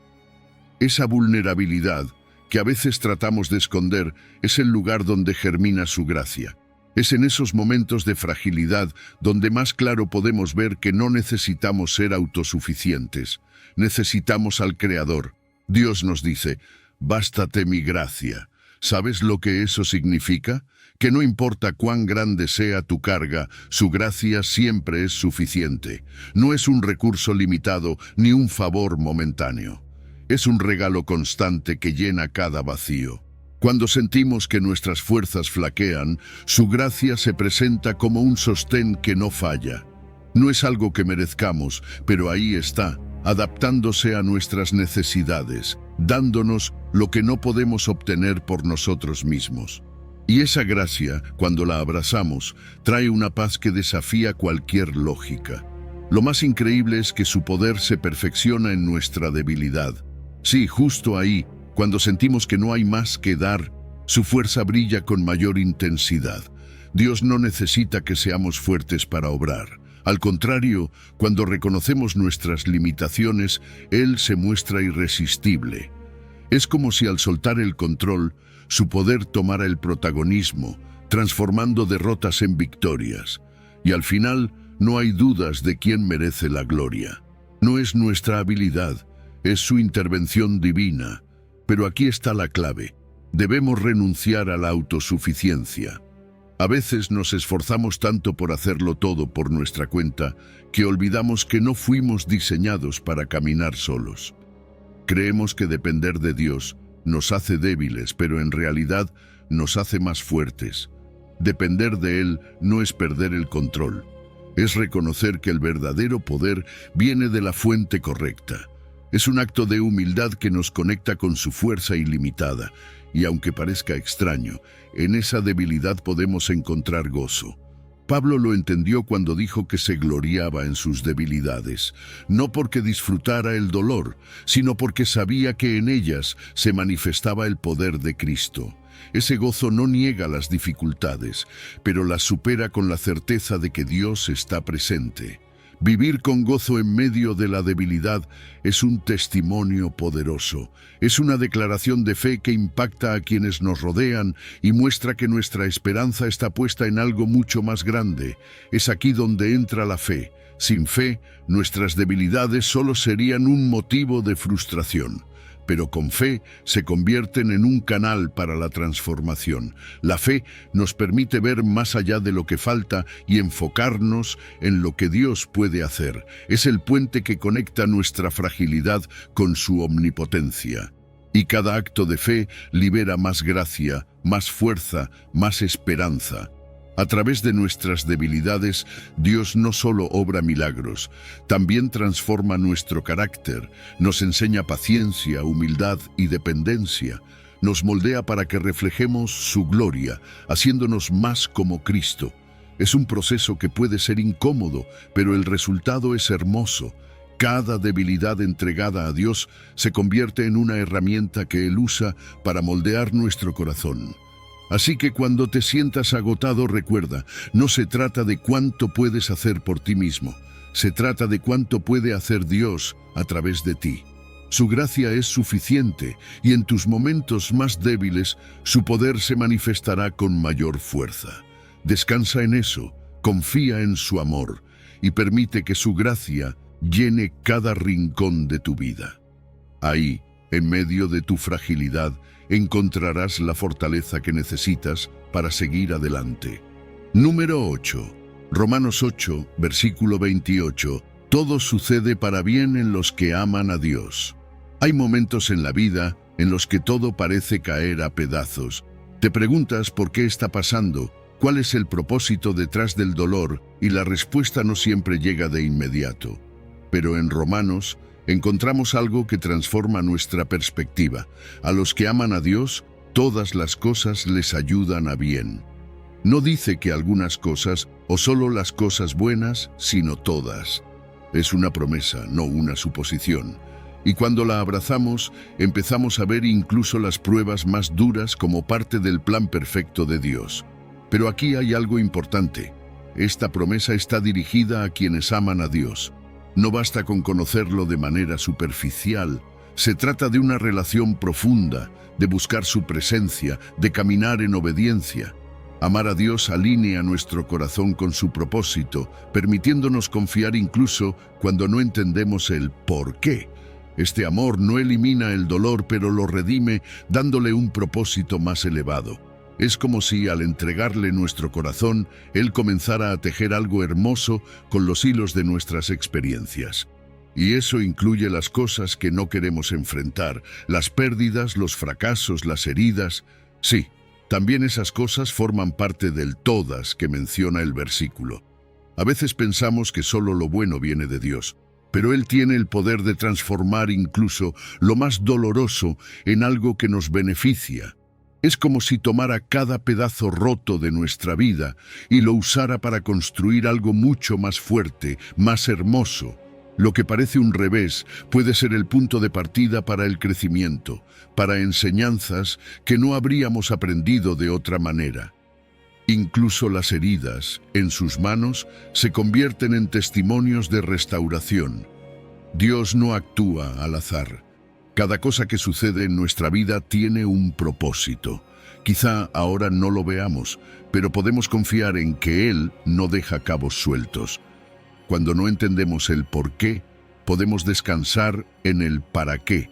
Esa vulnerabilidad, que a veces tratamos de esconder, es el lugar donde germina su gracia. Es en esos momentos de fragilidad donde más claro podemos ver que no necesitamos ser autosuficientes. Necesitamos al Creador. Dios nos dice: «Bástate mi gracia». ¿Sabes lo que eso significa? Que no importa cuán grande sea tu carga, su gracia siempre es suficiente. No es un recurso limitado ni un favor momentáneo. Es un regalo constante que llena cada vacío. Cuando sentimos que nuestras fuerzas flaquean, su gracia se presenta como un sostén que no falla. No es algo que merezcamos, pero ahí está, adaptándose a nuestras necesidades, dándonos lo que no podemos obtener por nosotros mismos. Y esa gracia, cuando la abrazamos, trae una paz que desafía cualquier lógica. Lo más increíble es que su poder se perfecciona en nuestra debilidad. Sí, justo ahí, cuando sentimos que no hay más que dar, su fuerza brilla con mayor intensidad. Dios no necesita que seamos fuertes para obrar. Al contrario, cuando reconocemos nuestras limitaciones, Él se muestra irresistible. Es como si al soltar el control, su poder tomara el protagonismo, transformando derrotas en victorias. Y al final, no hay dudas de quién merece la gloria. No es nuestra habilidad, es su intervención divina. Pero aquí está la clave. Debemos renunciar a la autosuficiencia. A veces nos esforzamos tanto por hacerlo todo por nuestra cuenta que olvidamos que no fuimos diseñados para caminar solos. Creemos que depender de Dios nos hace débiles, pero en realidad nos hace más fuertes. Depender de Él no es perder el control, es reconocer que el verdadero poder viene de la fuente correcta. Es un acto de humildad que nos conecta con su fuerza ilimitada, y aunque parezca extraño, en esa debilidad podemos encontrar gozo. Pablo lo entendió cuando dijo que se gloriaba en sus debilidades, no porque disfrutara el dolor, sino porque sabía que en ellas se manifestaba el poder de Cristo. Ese gozo no niega las dificultades, pero las supera con la certeza de que Dios está presente. Vivir con gozo en medio de la debilidad es un testimonio poderoso. Es una declaración de fe que impacta a quienes nos rodean y muestra que nuestra esperanza está puesta en algo mucho más grande. Es aquí donde entra la fe. Sin fe, nuestras debilidades solo serían un motivo de frustración. Pero con fe se convierten en un canal para la transformación. La fe nos permite ver más allá de lo que falta y enfocarnos en lo que Dios puede hacer. Es el puente que conecta nuestra fragilidad con su omnipotencia. Y cada acto de fe libera más gracia, más fuerza, más esperanza. A través de nuestras debilidades, Dios no solo obra milagros, también transforma nuestro carácter, nos enseña paciencia, humildad y dependencia, nos moldea para que reflejemos su gloria, haciéndonos más como Cristo. Es un proceso que puede ser incómodo, pero el resultado es hermoso. Cada debilidad entregada a Dios se convierte en una herramienta que Él usa para moldear nuestro corazón. Así que cuando te sientas agotado, recuerda, no se trata de cuánto puedes hacer por ti mismo, se trata de cuánto puede hacer Dios a través de ti. Su gracia es suficiente y en tus momentos más débiles, su poder se manifestará con mayor fuerza. Descansa en eso, confía en su amor y permite que su gracia llene cada rincón de tu vida. Ahí, en medio de tu fragilidad, encontrarás la fortaleza que necesitas para seguir adelante. Número 8. Romanos 8, versículo 28. Todo sucede para bien en los que aman a Dios. Hay momentos en la vida en los que todo parece caer a pedazos. Te preguntas por qué está pasando, cuál es el propósito detrás del dolor, y la respuesta no siempre llega de inmediato. Pero en Romanos encontramos algo que transforma nuestra perspectiva. A los que aman a Dios, todas las cosas les ayudan a bien. No dice que algunas cosas o solo las cosas buenas, sino todas. Es una promesa, no una suposición. Y cuando la abrazamos, empezamos a ver incluso las pruebas más duras como parte del plan perfecto de Dios. Pero aquí hay algo importante. Esta promesa está dirigida a quienes aman a Dios. No basta con conocerlo de manera superficial. Se trata de una relación profunda, de buscar su presencia, de caminar en obediencia. Amar a Dios alinea nuestro corazón con su propósito, permitiéndonos confiar incluso cuando no entendemos el por qué. Este amor no elimina el dolor, pero lo redime, dándole un propósito más elevado. Es como si, al entregarle nuestro corazón, Él comenzara a tejer algo hermoso con los hilos de nuestras experiencias. Y eso incluye las cosas que no queremos enfrentar, las pérdidas, los fracasos, las heridas. Sí, también esas cosas forman parte del todas que menciona el versículo. A veces pensamos que solo lo bueno viene de Dios, pero Él tiene el poder de transformar incluso lo más doloroso en algo que nos beneficia. Es como si tomara cada pedazo roto de nuestra vida y lo usara para construir algo mucho más fuerte, más hermoso. Lo que parece un revés puede ser el punto de partida para el crecimiento, para enseñanzas que no habríamos aprendido de otra manera. Incluso las heridas, en sus manos, se convierten en testimonios de restauración. Dios no actúa al azar. Cada cosa que sucede en nuestra vida tiene un propósito. Quizá ahora no lo veamos, pero podemos confiar en que Él no deja cabos sueltos. Cuando no entendemos el por qué, podemos descansar en el para qué.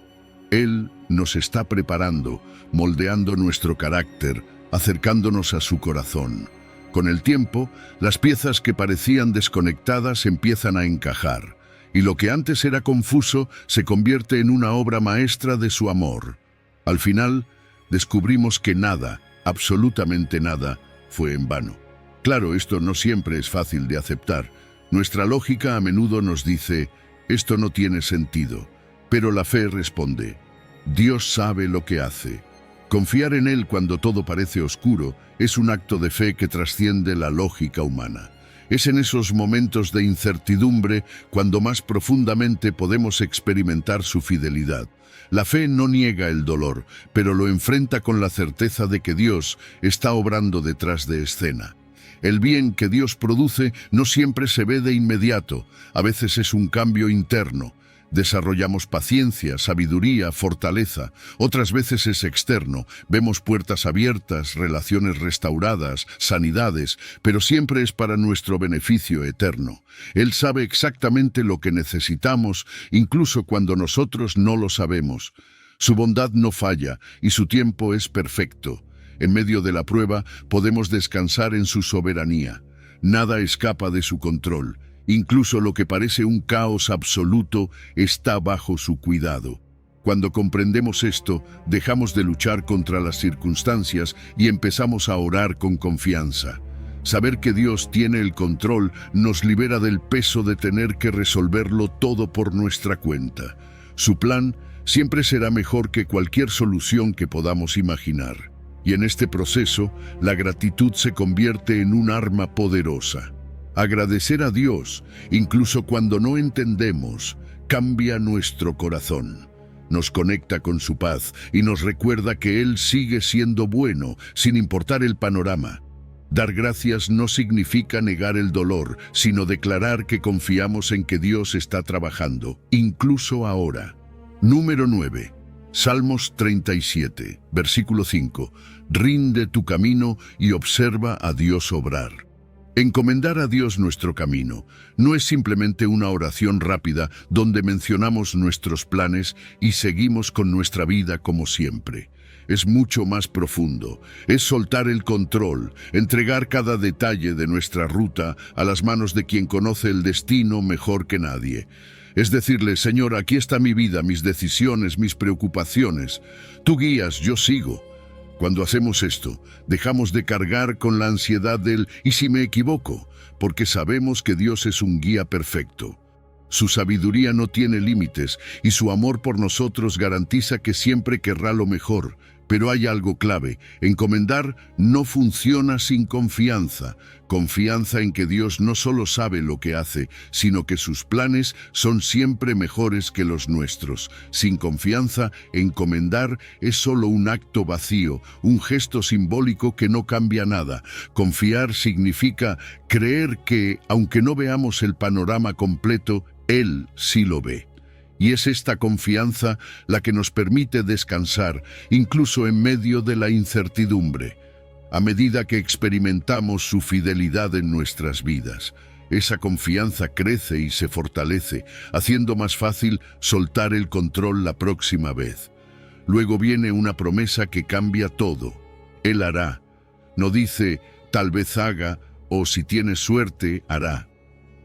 Él nos está preparando, moldeando nuestro carácter, acercándonos a su corazón. Con el tiempo, las piezas que parecían desconectadas empiezan a encajar, y lo que antes era confuso se convierte en una obra maestra de su amor. Al final, descubrimos que nada, absolutamente nada, fue en vano. Claro, esto no siempre es fácil de aceptar. Nuestra lógica a menudo nos dice, esto no tiene sentido, pero la fe responde, Dios sabe lo que hace. Confiar en Él cuando todo parece oscuro es un acto de fe que trasciende la lógica humana. Es en esos momentos de incertidumbre cuando más profundamente podemos experimentar su fidelidad. La fe no niega el dolor, pero lo enfrenta con la certeza de que Dios está obrando detrás de escena. El bien que Dios produce no siempre se ve de inmediato, a veces es un cambio interno. Desarrollamos paciencia, sabiduría, fortaleza. Otras veces es externo. Vemos puertas abiertas, relaciones restauradas, sanidades, pero siempre es para nuestro beneficio eterno. Él sabe exactamente lo que necesitamos, incluso cuando nosotros no lo sabemos. Su bondad no falla y su tiempo es perfecto. En medio de la prueba podemos descansar en su soberanía. Nada escapa de su control. Incluso lo que parece un caos absoluto está bajo su cuidado. Cuando comprendemos esto, dejamos de luchar contra las circunstancias y empezamos a orar con confianza. Saber que Dios tiene el control nos libera del peso de tener que resolverlo todo por nuestra cuenta. Su plan siempre será mejor que cualquier solución que podamos imaginar. Y en este proceso, la gratitud se convierte en un arma poderosa. Agradecer a Dios, incluso cuando no entendemos, cambia nuestro corazón. Nos conecta con su paz y nos recuerda que Él sigue siendo bueno, sin importar el panorama. Dar gracias no significa negar el dolor, sino declarar que confiamos en que Dios está trabajando, incluso ahora. Número 9. Salmos 37, versículo 5. Rinde tu camino y observa a Dios obrar. Encomendar a Dios nuestro camino no es simplemente una oración rápida donde mencionamos nuestros planes y seguimos con nuestra vida como siempre. es mucho más profundo. Es soltar el control, entregar cada detalle de nuestra ruta a las manos de quien conoce el destino mejor que nadie. Es decirle, Señor, aquí está mi vida, mis decisiones, mis preocupaciones. Tú guías, yo sigo. Cuando hacemos esto, dejamos de cargar con la ansiedad del «¿y si me equivoco?», porque sabemos que Dios es un guía perfecto. Su sabiduría no tiene límites y su amor por nosotros garantiza que siempre querrá lo mejor. Pero hay algo clave: encomendar no funciona sin confianza. Confianza en que Dios no solo sabe lo que hace, sino que sus planes son siempre mejores que los nuestros. Sin confianza, encomendar es solo un acto vacío, un gesto simbólico que no cambia nada. Confiar significa creer que, aunque no veamos el panorama completo, Él sí lo ve. Y es esta confianza la que nos permite descansar, incluso en medio de la incertidumbre. A medida que experimentamos su fidelidad en nuestras vidas, esa confianza crece y se fortalece, haciendo más fácil soltar el control la próxima vez. Luego viene una promesa que cambia todo. Él hará. No dice, tal vez haga, o si tienes suerte, hará.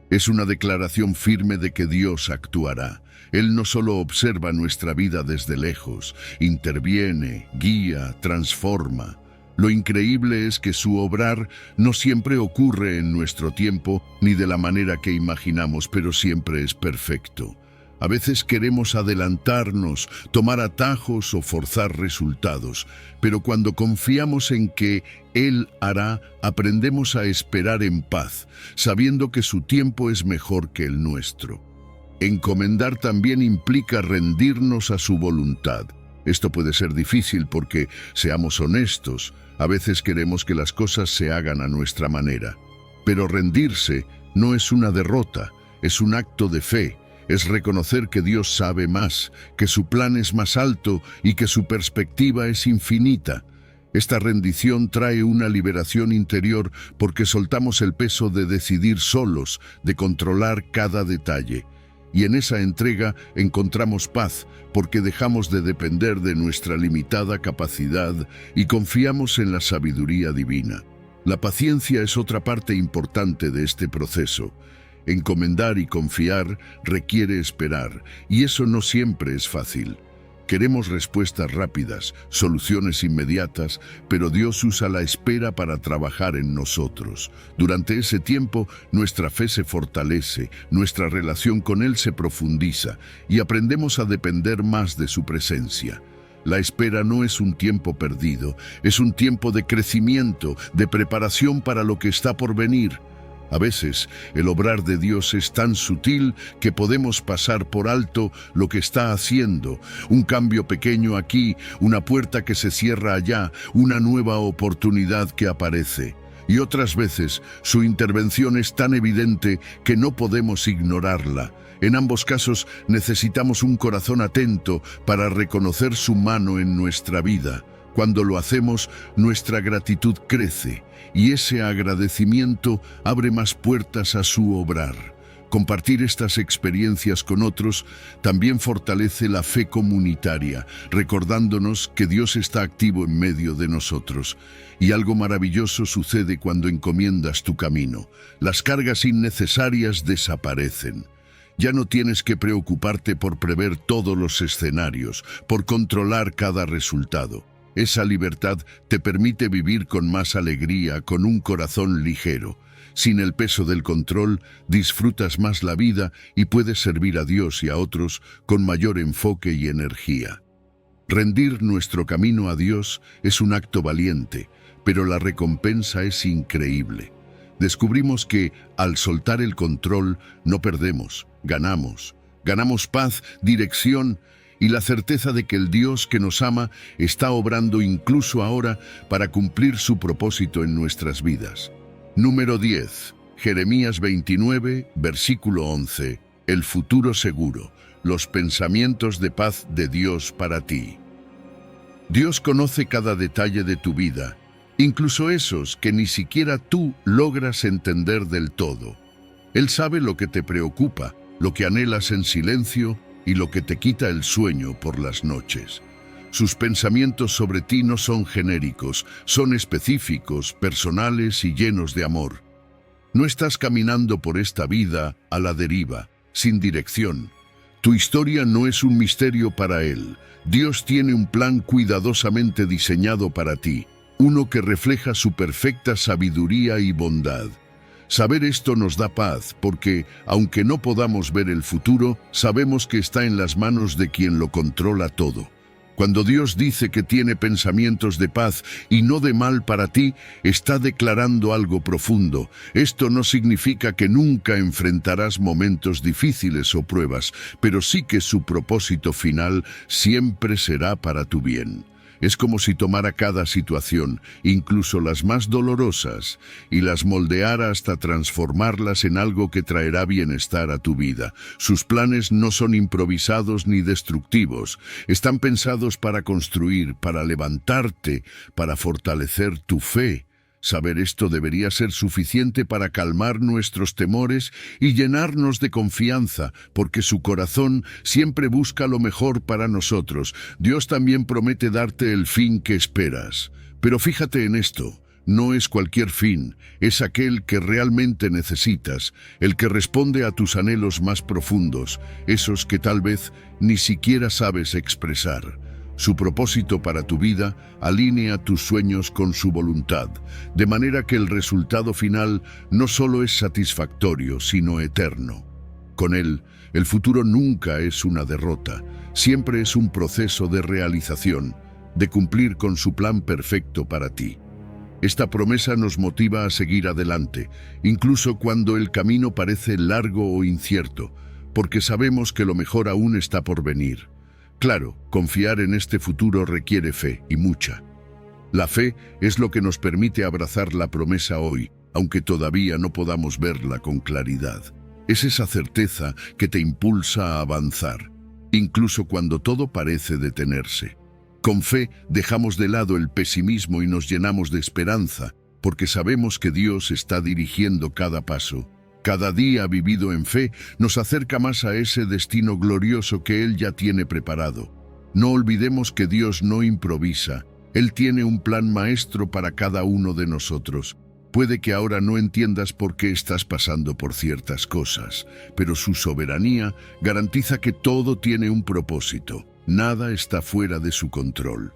Es una declaración firme de que Dios actuará. Él no solo observa nuestra vida desde lejos, interviene, guía, transforma. Lo increíble es que su obrar no siempre ocurre en nuestro tiempo ni de la manera que imaginamos, pero siempre es perfecto. A veces queremos adelantarnos, tomar atajos o forzar resultados, pero cuando confiamos en que Él hará, aprendemos a esperar en paz, sabiendo que su tiempo es mejor que el nuestro. Encomendar también implica rendirnos a su voluntad. Esto puede ser difícil porque, seamos honestos, a veces queremos que las cosas se hagan a nuestra manera. Pero rendirse no es una derrota, es un acto de fe. Es reconocer que Dios sabe más, que su plan es más alto y que su perspectiva es infinita. Esta rendición trae una liberación interior porque soltamos el peso de decidir solos, de controlar cada detalle. Y en esa entrega encontramos paz porque dejamos de depender de nuestra limitada capacidad y confiamos en la sabiduría divina. La paciencia es otra parte importante de este proceso. Encomendar y confiar requiere esperar, y eso no siempre es fácil. Queremos respuestas rápidas, soluciones inmediatas, pero Dios usa la espera para trabajar en nosotros. Durante ese tiempo, nuestra fe se fortalece, nuestra relación con Él se profundiza y aprendemos a depender más de su presencia. La espera no es un tiempo perdido, es un tiempo de crecimiento, de preparación para lo que está por venir. A veces, el obrar de Dios es tan sutil que podemos pasar por alto lo que está haciendo. Un cambio pequeño aquí, una puerta que se cierra allá, una nueva oportunidad que aparece. Y otras veces, su intervención es tan evidente que no podemos ignorarla. En ambos casos, necesitamos un corazón atento para reconocer su mano en nuestra vida. Cuando lo hacemos, nuestra gratitud crece y ese agradecimiento abre más puertas a su obrar. Compartir estas experiencias con otros también fortalece la fe comunitaria, recordándonos que Dios está activo en medio de nosotros. Y algo maravilloso sucede cuando encomiendas tu camino. Las cargas innecesarias desaparecen. Ya no tienes que preocuparte por prever todos los escenarios, por controlar cada resultado. Esa libertad te permite vivir con más alegría, con un corazón ligero. Sin el peso del control, disfrutas más la vida y puedes servir a Dios y a otros con mayor enfoque y energía. Rendir nuestro camino a Dios es un acto valiente, pero la recompensa es increíble. Descubrimos que, al soltar el control, no perdemos, ganamos. Ganamos paz, dirección y la certeza de que el Dios que nos ama está obrando incluso ahora para cumplir su propósito en nuestras vidas. Número 10. Jeremías 29, versículo 11. El futuro seguro. Los pensamientos de paz de Dios para ti. Dios conoce cada detalle de tu vida, incluso esos que ni siquiera tú logras entender del todo. Él sabe lo que te preocupa, lo que anhelas en silencio y lo que te quita el sueño por las noches. Sus pensamientos sobre ti no son genéricos, son específicos, personales y llenos de amor. No estás caminando por esta vida a la deriva, sin dirección. Tu historia no es un misterio para Él. Dios tiene un plan cuidadosamente diseñado para ti, uno que refleja su perfecta sabiduría y bondad. Saber esto nos da paz, porque, aunque no podamos ver el futuro, sabemos que está en las manos de quien lo controla todo. Cuando Dios dice que tiene pensamientos de paz y no de mal para ti, está declarando algo profundo. Esto no significa que nunca enfrentarás momentos difíciles o pruebas, pero sí que su propósito final siempre será para tu bien. Es como si tomara cada situación, incluso las más dolorosas, y las moldeara hasta transformarlas en algo que traerá bienestar a tu vida. Sus planes no son improvisados ni destructivos. Están pensados para construir, para levantarte, para fortalecer tu fe. Saber esto debería ser suficiente para calmar nuestros temores y llenarnos de confianza, porque su corazón siempre busca lo mejor para nosotros. Dios también promete darte el fin que esperas. Pero fíjate en esto, no es cualquier fin, es aquel que realmente necesitas, el que responde a tus anhelos más profundos, esos que tal vez ni siquiera sabes expresar. Su propósito para tu vida alinea tus sueños con su voluntad, de manera que el resultado final no solo es satisfactorio, sino eterno. Con él, el futuro nunca es una derrota, siempre es un proceso de realización, de cumplir con su plan perfecto para ti. Esta promesa nos motiva a seguir adelante, incluso cuando el camino parece largo o incierto, porque sabemos que lo mejor aún está por venir. Claro, confiar en este futuro requiere fe, y mucha. La fe es lo que nos permite abrazar la promesa hoy, aunque todavía no podamos verla con claridad. Es esa certeza que te impulsa a avanzar, incluso cuando todo parece detenerse. Con fe dejamos de lado el pesimismo y nos llenamos de esperanza, porque sabemos que Dios está dirigiendo cada paso. Cada día vivido en fe nos acerca más a ese destino glorioso que Él ya tiene preparado. No olvidemos que Dios no improvisa. Él tiene un plan maestro para cada uno de nosotros. Puede que ahora no entiendas por qué estás pasando por ciertas cosas, pero su soberanía garantiza que todo tiene un propósito. Nada está fuera de su control.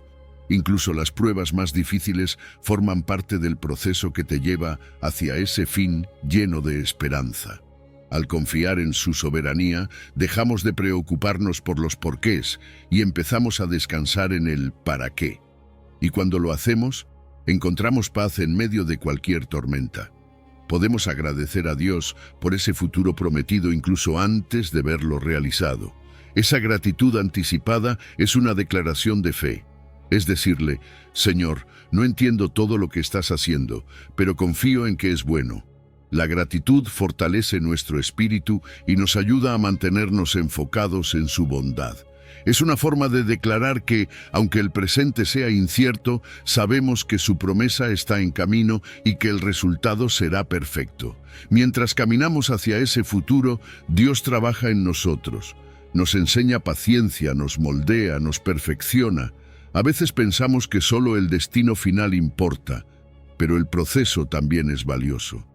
Incluso las pruebas más difíciles forman parte del proceso que te lleva hacia ese fin lleno de esperanza. Al confiar en su soberanía, dejamos de preocuparnos por los porqués y empezamos a descansar en el para qué. Y cuando lo hacemos, encontramos paz en medio de cualquier tormenta. Podemos agradecer a Dios por ese futuro prometido incluso antes de verlo realizado. Esa gratitud anticipada es una declaración de fe. Es decirle, Señor, no entiendo todo lo que estás haciendo, pero confío en que es bueno. La gratitud fortalece nuestro espíritu y nos ayuda a mantenernos enfocados en su bondad. Es una forma de declarar que, aunque el presente sea incierto, sabemos que su promesa está en camino y que el resultado será perfecto. Mientras caminamos hacia ese futuro, Dios trabaja en nosotros. Nos enseña paciencia, nos moldea, nos perfecciona. A veces pensamos que solo el destino final importa, pero el proceso también es valioso.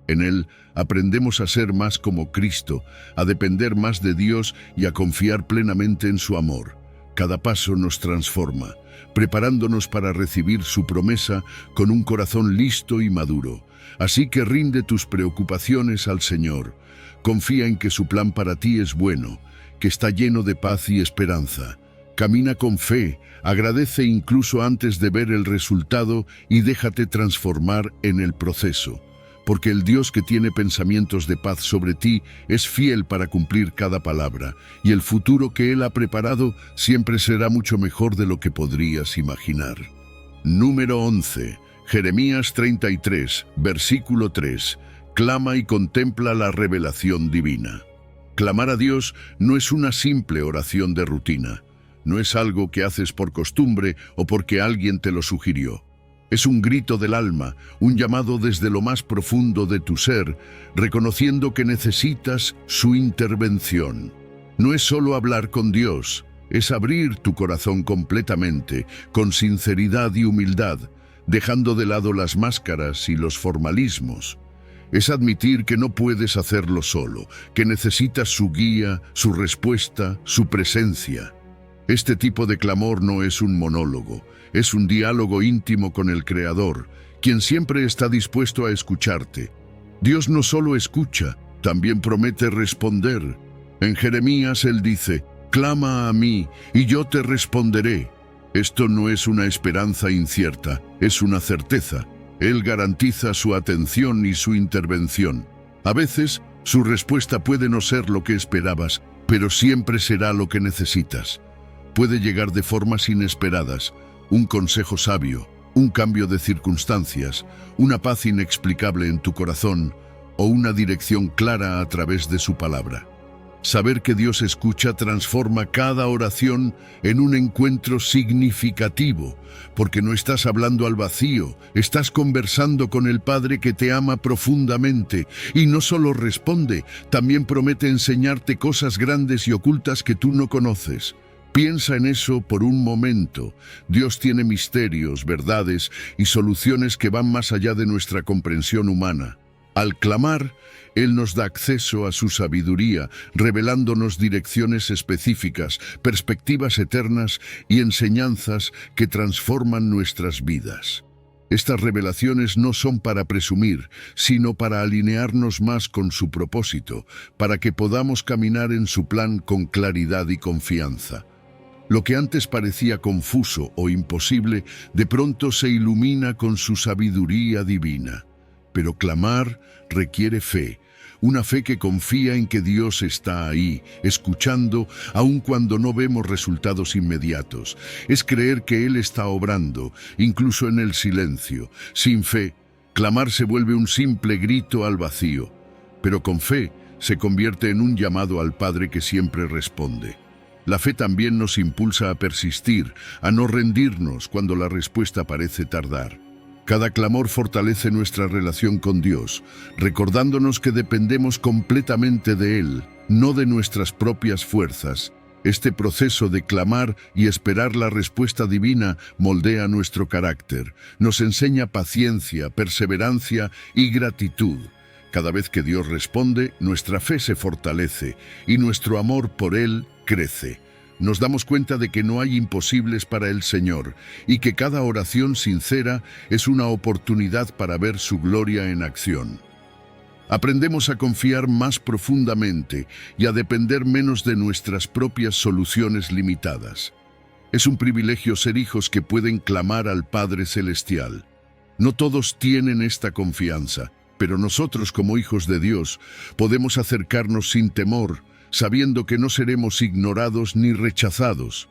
En él aprendemos a ser más como Cristo, a depender más de Dios y a confiar plenamente en su amor. Cada paso nos transforma, preparándonos para recibir su promesa con un corazón listo y maduro. Así que rinde tus preocupaciones al Señor. Confía en que su plan para ti es bueno, que está lleno de paz y esperanza. Camina con fe, agradece incluso antes de ver el resultado y déjate transformar en el proceso. Porque el Dios que tiene pensamientos de paz sobre ti es fiel para cumplir cada palabra, y el futuro que Él ha preparado siempre será mucho mejor de lo que podrías imaginar. Número 11. Jeremías 33, versículo 3. Clama y contempla la revelación divina. Clamar a Dios no es una simple oración de rutina. No es algo que haces por costumbre o porque alguien te lo sugirió. Es un grito del alma, un llamado desde lo más profundo de tu ser, reconociendo que necesitas su intervención. No es solo hablar con Dios, Es abrir tu corazón completamente, con sinceridad y humildad, dejando de lado las máscaras y los formalismos. Es admitir que no puedes hacerlo solo, que necesitas su guía, su respuesta, su presencia. Este tipo de clamor no es un monólogo, es un diálogo íntimo con el Creador, quien siempre está dispuesto a escucharte. Dios no solo escucha, también promete responder. En Jeremías él dice: «Clama a mí, y yo te responderé». Esto no es una esperanza incierta, es una certeza. Él garantiza su atención y su intervención. A veces, su respuesta puede no ser lo que esperabas, pero siempre será lo que necesitas. Puede llegar de formas inesperadas, un consejo sabio, un cambio de circunstancias, una paz inexplicable en tu corazón o una dirección clara a través de su palabra. Saber que Dios escucha transforma cada oración en un encuentro significativo, porque no estás hablando al vacío, estás conversando con el Padre que te ama profundamente y no solo responde, también promete enseñarte cosas grandes y ocultas que tú no conoces. Piensa en eso por un momento. Dios tiene misterios, verdades y soluciones que van más allá de nuestra comprensión humana. Al clamar, Él nos da acceso a su sabiduría, revelándonos direcciones específicas, perspectivas eternas y enseñanzas que transforman nuestras vidas. Estas revelaciones no son para presumir, sino para alinearnos más con su propósito, para que podamos caminar en su plan con claridad y confianza. Lo que antes parecía confuso o imposible, de pronto se ilumina con su sabiduría divina. Pero clamar requiere fe, una fe que confía en que Dios está ahí, escuchando, aun cuando no vemos resultados inmediatos. Es creer que Él está obrando, incluso en el silencio. Sin fe, clamar se vuelve un simple grito al vacío, pero con fe se convierte en un llamado al Padre que siempre responde. La fe también nos impulsa a persistir, a no rendirnos cuando la respuesta parece tardar. Cada clamor fortalece nuestra relación con Dios, recordándonos que dependemos completamente de Él, no de nuestras propias fuerzas. Este proceso de clamar y esperar la respuesta divina moldea nuestro carácter, nos enseña paciencia, perseverancia y gratitud. Cada vez que Dios responde, nuestra fe se fortalece y nuestro amor por Él crece. Nos damos cuenta de que no hay imposibles para el Señor y que cada oración sincera es una oportunidad para ver su gloria en acción. Aprendemos a confiar más profundamente y a depender menos de nuestras propias soluciones limitadas. Es un privilegio ser hijos que pueden clamar al Padre Celestial. No todos tienen esta confianza, pero nosotros como hijos de Dios podemos acercarnos sin temor, sabiendo que no seremos ignorados ni rechazados.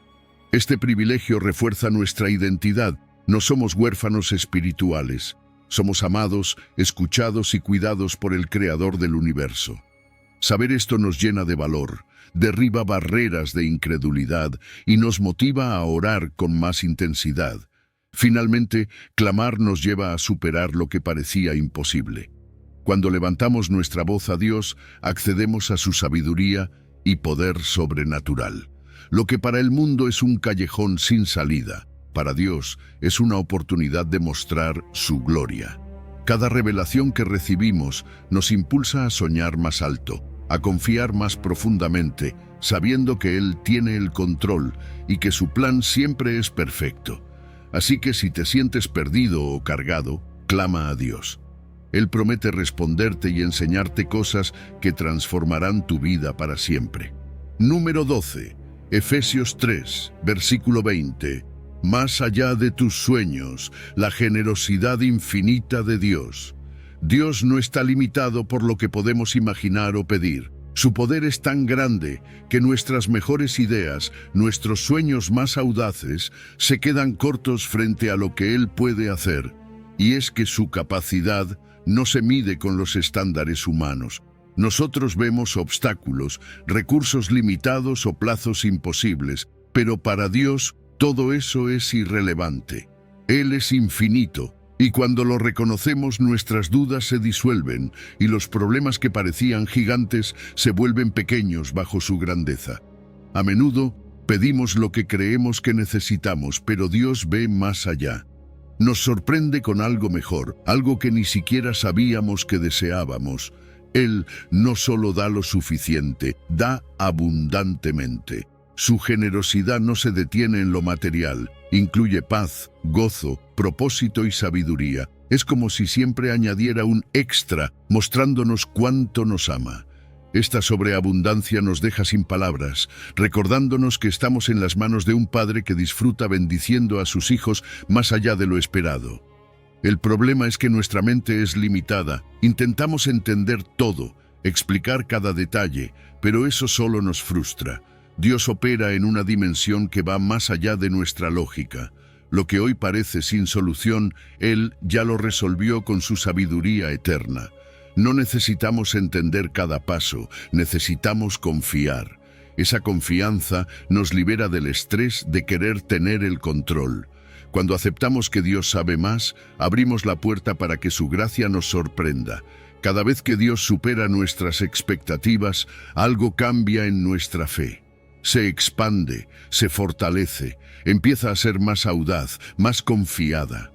Este privilegio refuerza nuestra identidad. No somos huérfanos espirituales. Somos amados, escuchados y cuidados por el Creador del universo. Saber esto nos llena de valor, derriba barreras de incredulidad y nos motiva a orar con más intensidad. Finalmente, clamar nos lleva a superar lo que parecía imposible. Cuando levantamos nuestra voz a Dios, accedemos a su sabiduría y poder sobrenatural. Lo que para el mundo es un callejón sin salida, para Dios es una oportunidad de mostrar su gloria. Cada revelación que recibimos nos impulsa a soñar más alto, a confiar más profundamente, sabiendo que Él tiene el control y que su plan siempre es perfecto. Así que si te sientes perdido o cargado, clama a Dios. Él promete responderte y enseñarte cosas que transformarán tu vida para siempre. Número 12. Efesios 3, versículo 20. Más allá de tus sueños, la generosidad infinita de Dios. Dios no está limitado por lo que podemos imaginar o pedir. Su poder es tan grande que nuestras mejores ideas, nuestros sueños más audaces, se quedan cortos frente a lo que Él puede hacer. Y es que su capacidad no se mide con los estándares humanos. Nosotros vemos obstáculos, recursos limitados o plazos imposibles, pero para Dios todo eso es irrelevante. Él es infinito, y cuando lo reconocemos nuestras dudas se disuelven y los problemas que parecían gigantes se vuelven pequeños bajo su grandeza. A menudo Pedimos lo que creemos que necesitamos, pero Dios ve más allá. Nos sorprende con algo mejor, algo que ni siquiera sabíamos que deseábamos. Él no solo da lo suficiente, da abundantemente. Su generosidad no se detiene en lo material, incluye paz, gozo, propósito y sabiduría. Es como si siempre añadiera un extra, mostrándonos cuánto nos ama. Esta sobreabundancia nos deja sin palabras, recordándonos que estamos en las manos de un Padre que disfruta bendiciendo a sus hijos más allá de lo esperado. El problema es que nuestra mente es limitada. Intentamos entender todo, explicar cada detalle, pero eso solo nos frustra. Dios opera en una dimensión que va más allá de nuestra lógica. Lo que hoy parece sin solución, Él ya lo resolvió con su sabiduría eterna. No necesitamos entender cada paso, necesitamos confiar. Esa confianza nos libera del estrés de querer tener el control. Cuando aceptamos que Dios sabe más, abrimos la puerta para que su gracia nos sorprenda. Cada vez que Dios supera nuestras expectativas, algo cambia en nuestra fe. Se expande, se fortalece, empieza a ser más audaz, más confiada.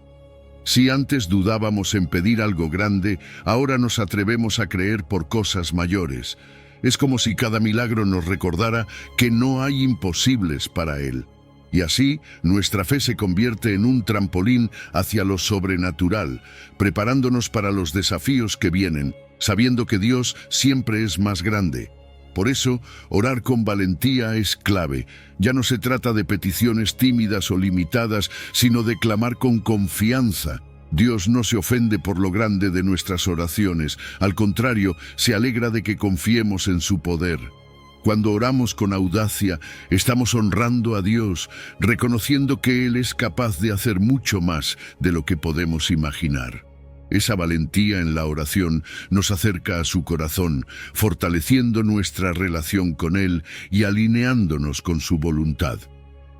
Si antes dudábamos en pedir algo grande, ahora nos atrevemos a creer por cosas mayores. Es como si cada milagro nos recordara que no hay imposibles para Él. Y así, nuestra fe se convierte en un trampolín hacia lo sobrenatural, preparándonos para los desafíos que vienen, sabiendo que Dios siempre es más grande. Por eso, orar con valentía es clave. Ya no se trata de peticiones tímidas o limitadas, sino de clamar con confianza. Dios no se ofende por lo grande de nuestras oraciones, al contrario, se alegra de que confiemos en su poder. Cuando oramos con audacia, estamos honrando a Dios, reconociendo que Él es capaz de hacer mucho más de lo que podemos imaginar. Esa valentía en la oración nos acerca a su corazón, fortaleciendo nuestra relación con Él y alineándonos con su voluntad.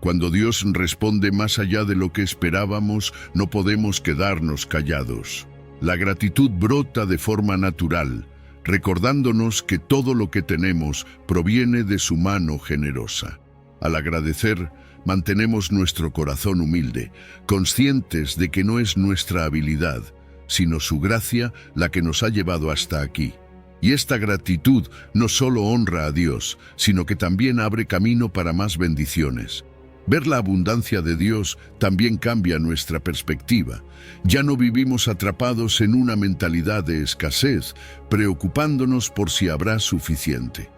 Cuando Dios responde más allá de lo que esperábamos, no podemos quedarnos callados. La gratitud brota de forma natural, recordándonos que todo lo que tenemos proviene de su mano generosa. Al agradecer, mantenemos nuestro corazón humilde, conscientes de que no es nuestra habilidad, sino su gracia la que nos ha llevado hasta aquí. Y esta gratitud no solo honra a Dios, sino que también abre camino para más bendiciones. Ver la abundancia de Dios también cambia nuestra perspectiva. Ya no vivimos atrapados en una mentalidad de escasez, preocupándonos por si habrá suficiente.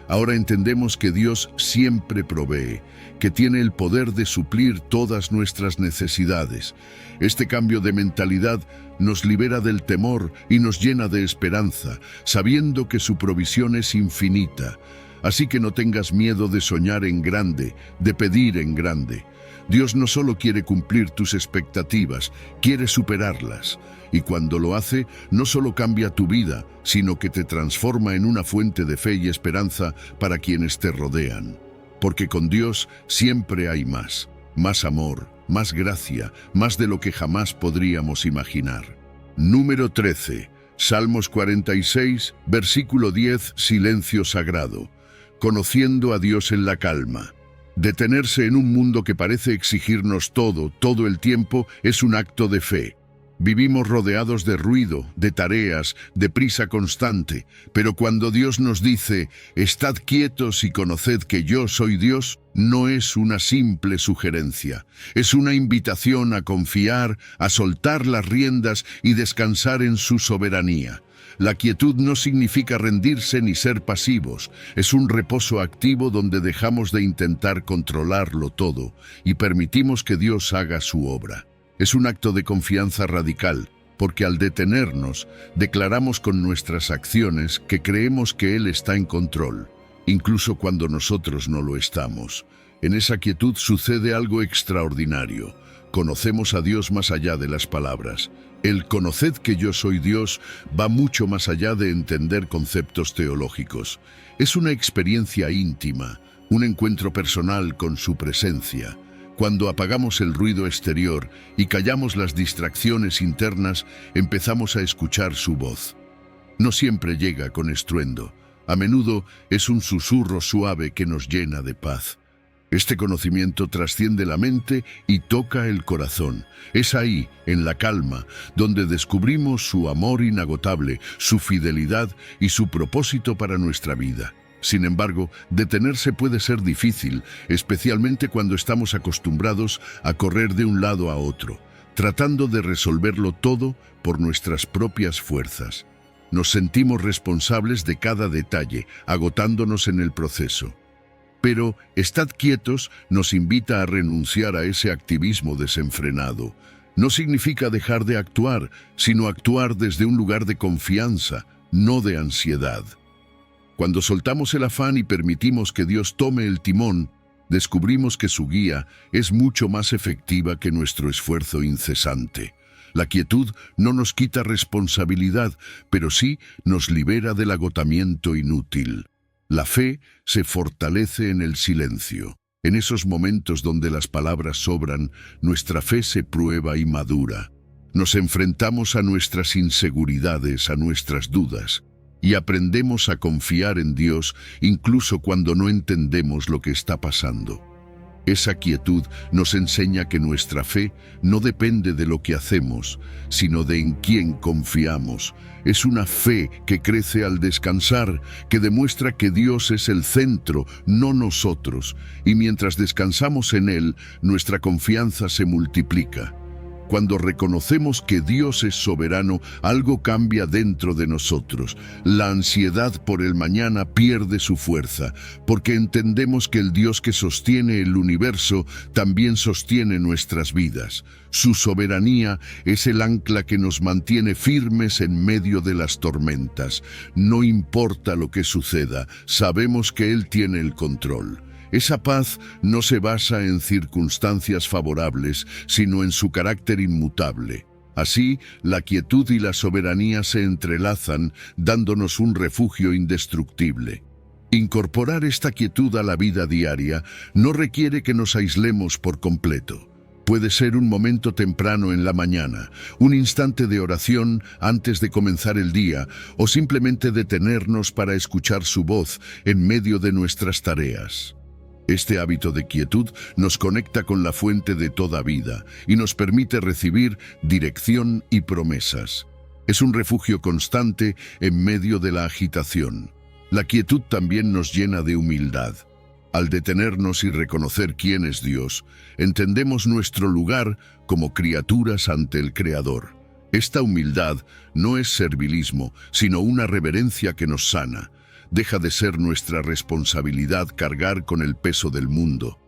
Ahora entendemos que Dios siempre provee, que tiene el poder de suplir todas nuestras necesidades. Este cambio de mentalidad nos libera del temor y nos llena de esperanza, sabiendo que su provisión es infinita. Así que no tengas miedo de soñar en grande, de pedir en grande. Dios no solo quiere cumplir tus expectativas, quiere superarlas. Y cuando lo hace, no solo cambia tu vida, sino que te transforma en una fuente de fe y esperanza para quienes te rodean. Porque con Dios siempre hay más. Más amor, más gracia, más de lo que jamás podríamos imaginar. Número 13. Salmos 46, versículo 10, silencio sagrado. Conociendo a Dios en la calma. Detenerse en un mundo que parece exigirnos todo el tiempo, es un acto de fe. Vivimos rodeados de ruido, de tareas, de prisa constante, pero cuando Dios nos dice, «Estad quietos y conoced que yo soy Dios», no es una simple sugerencia, es una invitación a confiar, a soltar las riendas y descansar en su soberanía. La quietud no significa rendirse ni ser pasivos, es un reposo activo donde dejamos de intentar controlarlo todo y permitimos que Dios haga su obra. Es un acto de confianza radical, porque al detenernos, declaramos con nuestras acciones que creemos que Él está en control, incluso cuando nosotros no lo estamos. En esa quietud sucede algo extraordinario. Conocemos a Dios más allá de las palabras. El «conoced que yo soy Dios» va mucho más allá de entender conceptos teológicos. Es una experiencia íntima, un encuentro personal con su presencia. Cuando apagamos el ruido exterior y callamos las distracciones internas, empezamos a escuchar su voz. No siempre llega con estruendo. A menudo es un susurro suave que nos llena de paz. Este conocimiento trasciende la mente y toca el corazón. Es ahí, en la calma, donde descubrimos su amor inagotable, su fidelidad y su propósito para nuestra vida. Sin embargo, detenerse puede ser difícil, especialmente cuando estamos acostumbrados a correr de un lado a otro, tratando de resolverlo todo por nuestras propias fuerzas. Nos sentimos responsables de cada detalle, agotándonos en el proceso. Pero "estad quietos" nos invita a renunciar a ese activismo desenfrenado. No significa dejar de actuar, sino actuar desde un lugar de confianza, no de ansiedad. Cuando soltamos el afán y permitimos que Dios tome el timón, descubrimos que su guía es mucho más efectiva que nuestro esfuerzo incesante. La quietud no nos quita responsabilidad, pero sí nos libera del agotamiento inútil. La fe se fortalece en el silencio. En esos momentos donde las palabras sobran, nuestra fe se prueba y madura. Nos enfrentamos a nuestras inseguridades, a nuestras dudas, y aprendemos a confiar en Dios incluso cuando no entendemos lo que está pasando. Esa quietud nos enseña que nuestra fe no depende de lo que hacemos, sino de en quién confiamos. Es una fe que crece al descansar, que demuestra que Dios es el centro, no nosotros, y mientras descansamos en Él, nuestra confianza se multiplica. Cuando reconocemos que Dios es soberano, algo cambia dentro de nosotros. La ansiedad por el mañana pierde su fuerza, porque entendemos que el Dios que sostiene el universo también sostiene nuestras vidas. Su soberanía es el ancla que nos mantiene firmes en medio de las tormentas. No importa lo que suceda, sabemos que Él tiene el control. Esa paz no se basa en circunstancias favorables, sino en su carácter inmutable. Así, la quietud y la soberanía se entrelazan, dándonos un refugio indestructible. Incorporar esta quietud a la vida diaria no requiere que nos aislemos por completo. Puede ser un momento temprano en la mañana, un instante de oración antes de comenzar el día, o simplemente detenernos para escuchar su voz en medio de nuestras tareas. Este hábito de quietud nos conecta con la fuente de toda vida y nos permite recibir dirección y promesas. Es un refugio constante en medio de la agitación. La quietud también nos llena de humildad. Al detenernos y reconocer quién es Dios, entendemos nuestro lugar como criaturas ante el Creador. Esta humildad no es servilismo, sino una reverencia que nos sana. Deja de ser nuestra responsabilidad cargar con el peso del mundo.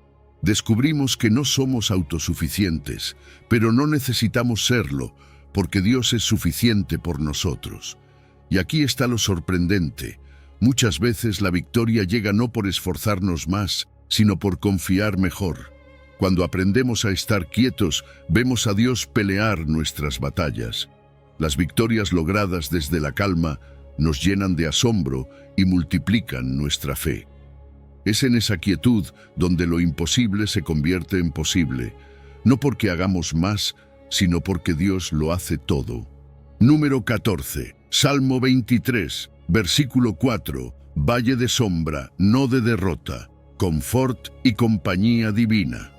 Descubrimos que no somos autosuficientes, pero no necesitamos serlo, porque Dios es suficiente por nosotros. Y aquí está lo sorprendente. Muchas veces la victoria llega no por esforzarnos más, sino por confiar mejor. Cuando aprendemos a estar quietos, vemos a Dios pelear nuestras batallas. Las victorias logradas desde la calma nos llenan de asombro y multiplican nuestra fe. Es en esa quietud donde lo imposible se convierte en posible, no porque hagamos más, sino porque Dios lo hace todo. Número 14, Salmo 23, versículo 4, Valle de sombra, no de derrota, confort y compañía divina.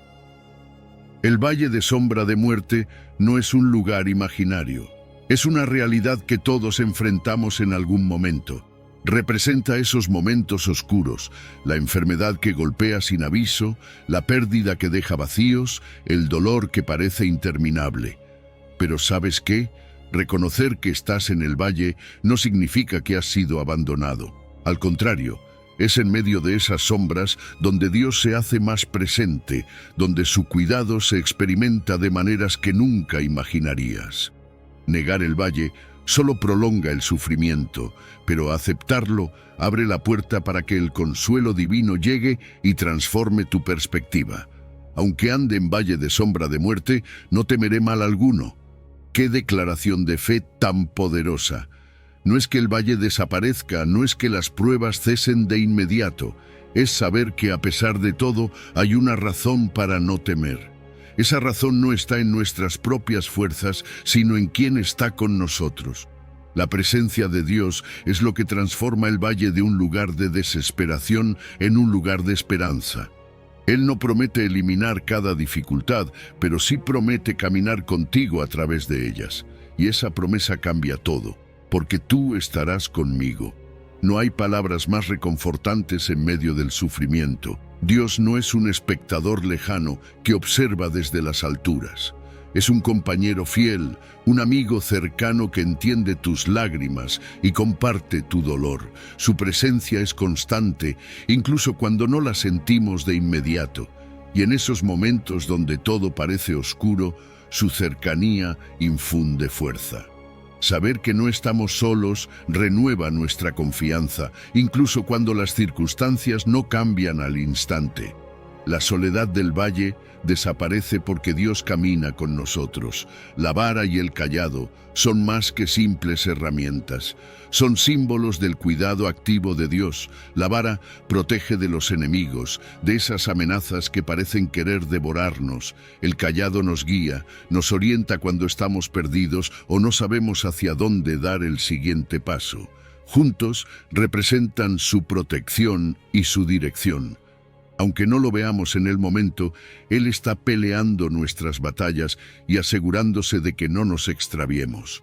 El valle de sombra de muerte no es un lugar imaginario. Es una realidad que todos enfrentamos en algún momento. Representa esos momentos oscuros, la enfermedad que golpea sin aviso, la pérdida que deja vacíos, el dolor que parece interminable. Pero ¿sabes qué? Reconocer que estás en el valle no significa que has sido abandonado. Al contrario, es en medio de esas sombras donde Dios se hace más presente, donde su cuidado se experimenta de maneras que nunca imaginarías. Negar el valle solo prolonga el sufrimiento, pero aceptarlo abre la puerta para que el consuelo divino llegue y transforme tu perspectiva. Aunque ande en valle de sombra de muerte, no temeré mal alguno. ¡Qué declaración de fe tan poderosa! No es que el valle desaparezca, no es que las pruebas cesen de inmediato, es saber que a pesar de todo hay una razón para no temer. Esa razón no está en nuestras propias fuerzas, sino en quien está con nosotros. La presencia de Dios es lo que transforma el valle de un lugar de desesperación en un lugar de esperanza. Él no promete eliminar cada dificultad, pero sí promete caminar contigo a través de ellas. Y esa promesa cambia todo, porque tú estarás conmigo. No hay palabras más reconfortantes en medio del sufrimiento. Dios no es un espectador lejano que observa desde las alturas. Es un compañero fiel, un amigo cercano que entiende tus lágrimas y comparte tu dolor. Su presencia es constante, incluso cuando no la sentimos de inmediato. Y en esos momentos donde todo parece oscuro, su cercanía infunde fuerza. Saber que no estamos solos renueva nuestra confianza, incluso cuando las circunstancias no cambian al instante. La soledad del valle desaparece porque Dios camina con nosotros. La vara y el cayado son más que simples herramientas. Son símbolos del cuidado activo de Dios. La vara protege de los enemigos, de esas amenazas que parecen querer devorarnos. El cayado nos guía, nos orienta cuando estamos perdidos o no sabemos hacia dónde dar el siguiente paso. Juntos representan su protección y su dirección. Aunque no lo veamos en el momento, Él está peleando nuestras batallas y asegurándose de que no nos extraviemos.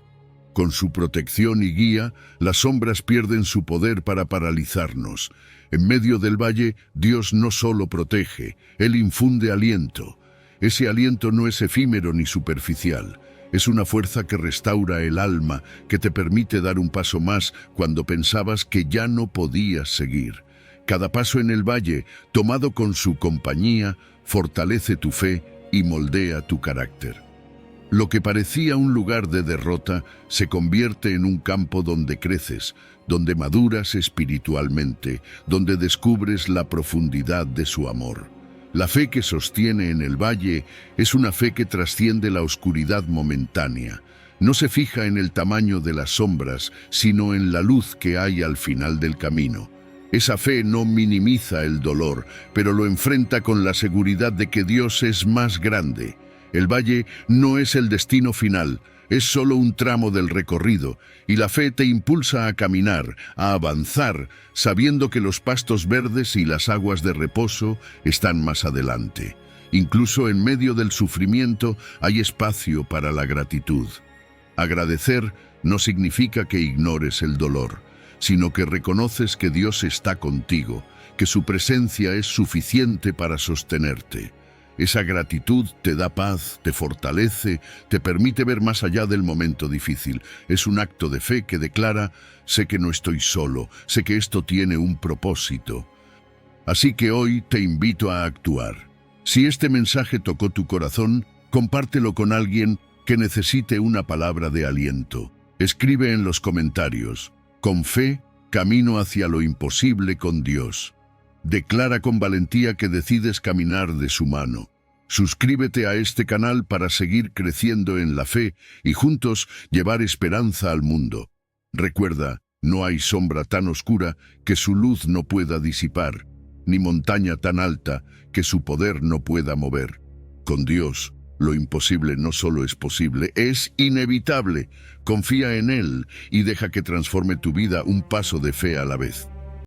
Con su protección y guía, las sombras pierden su poder para paralizarnos. En medio del valle, Dios no solo protege, Él infunde aliento. Ese aliento no es efímero ni superficial. Es una fuerza que restaura el alma, que te permite dar un paso más cuando pensabas que ya no podías seguir. Cada paso en el valle, tomado con su compañía, fortalece tu fe y moldea tu carácter. Lo que parecía un lugar de derrota se convierte en un campo donde creces, donde maduras espiritualmente, donde descubres la profundidad de su amor. La fe que sostiene en el valle es una fe que trasciende la oscuridad momentánea. No se fija en el tamaño de las sombras, sino en la luz que hay al final del camino. Esa fe no minimiza el dolor, pero lo enfrenta con la seguridad de que Dios es más grande. El valle no es el destino final, es solo un tramo del recorrido, y la fe te impulsa a caminar, a avanzar, sabiendo que los pastos verdes y las aguas de reposo están más adelante. Incluso en medio del sufrimiento hay espacio para la gratitud. Agradecer no significa que ignores el dolor, sino que reconoces que Dios está contigo, que su presencia es suficiente para sostenerte. Esa gratitud te da paz, te fortalece, te permite ver más allá del momento difícil. Es un acto de fe que declara: sé que no estoy solo, sé que esto tiene un propósito. Así que hoy te invito a actuar. Si este mensaje tocó tu corazón, compártelo con alguien que necesite una palabra de aliento. Escribe en los comentarios: con fe, camino hacia lo imposible con Dios. Declara con valentía que decides caminar de su mano. Suscríbete a este canal para seguir creciendo en la fe y juntos llevar esperanza al mundo. Recuerda, no hay sombra tan oscura que su luz no pueda disipar, ni montaña tan alta que su poder no pueda mover. Con Dios, lo imposible no solo es posible, es inevitable. Confía en Él y deja que transforme tu vida un paso de fe a la vez.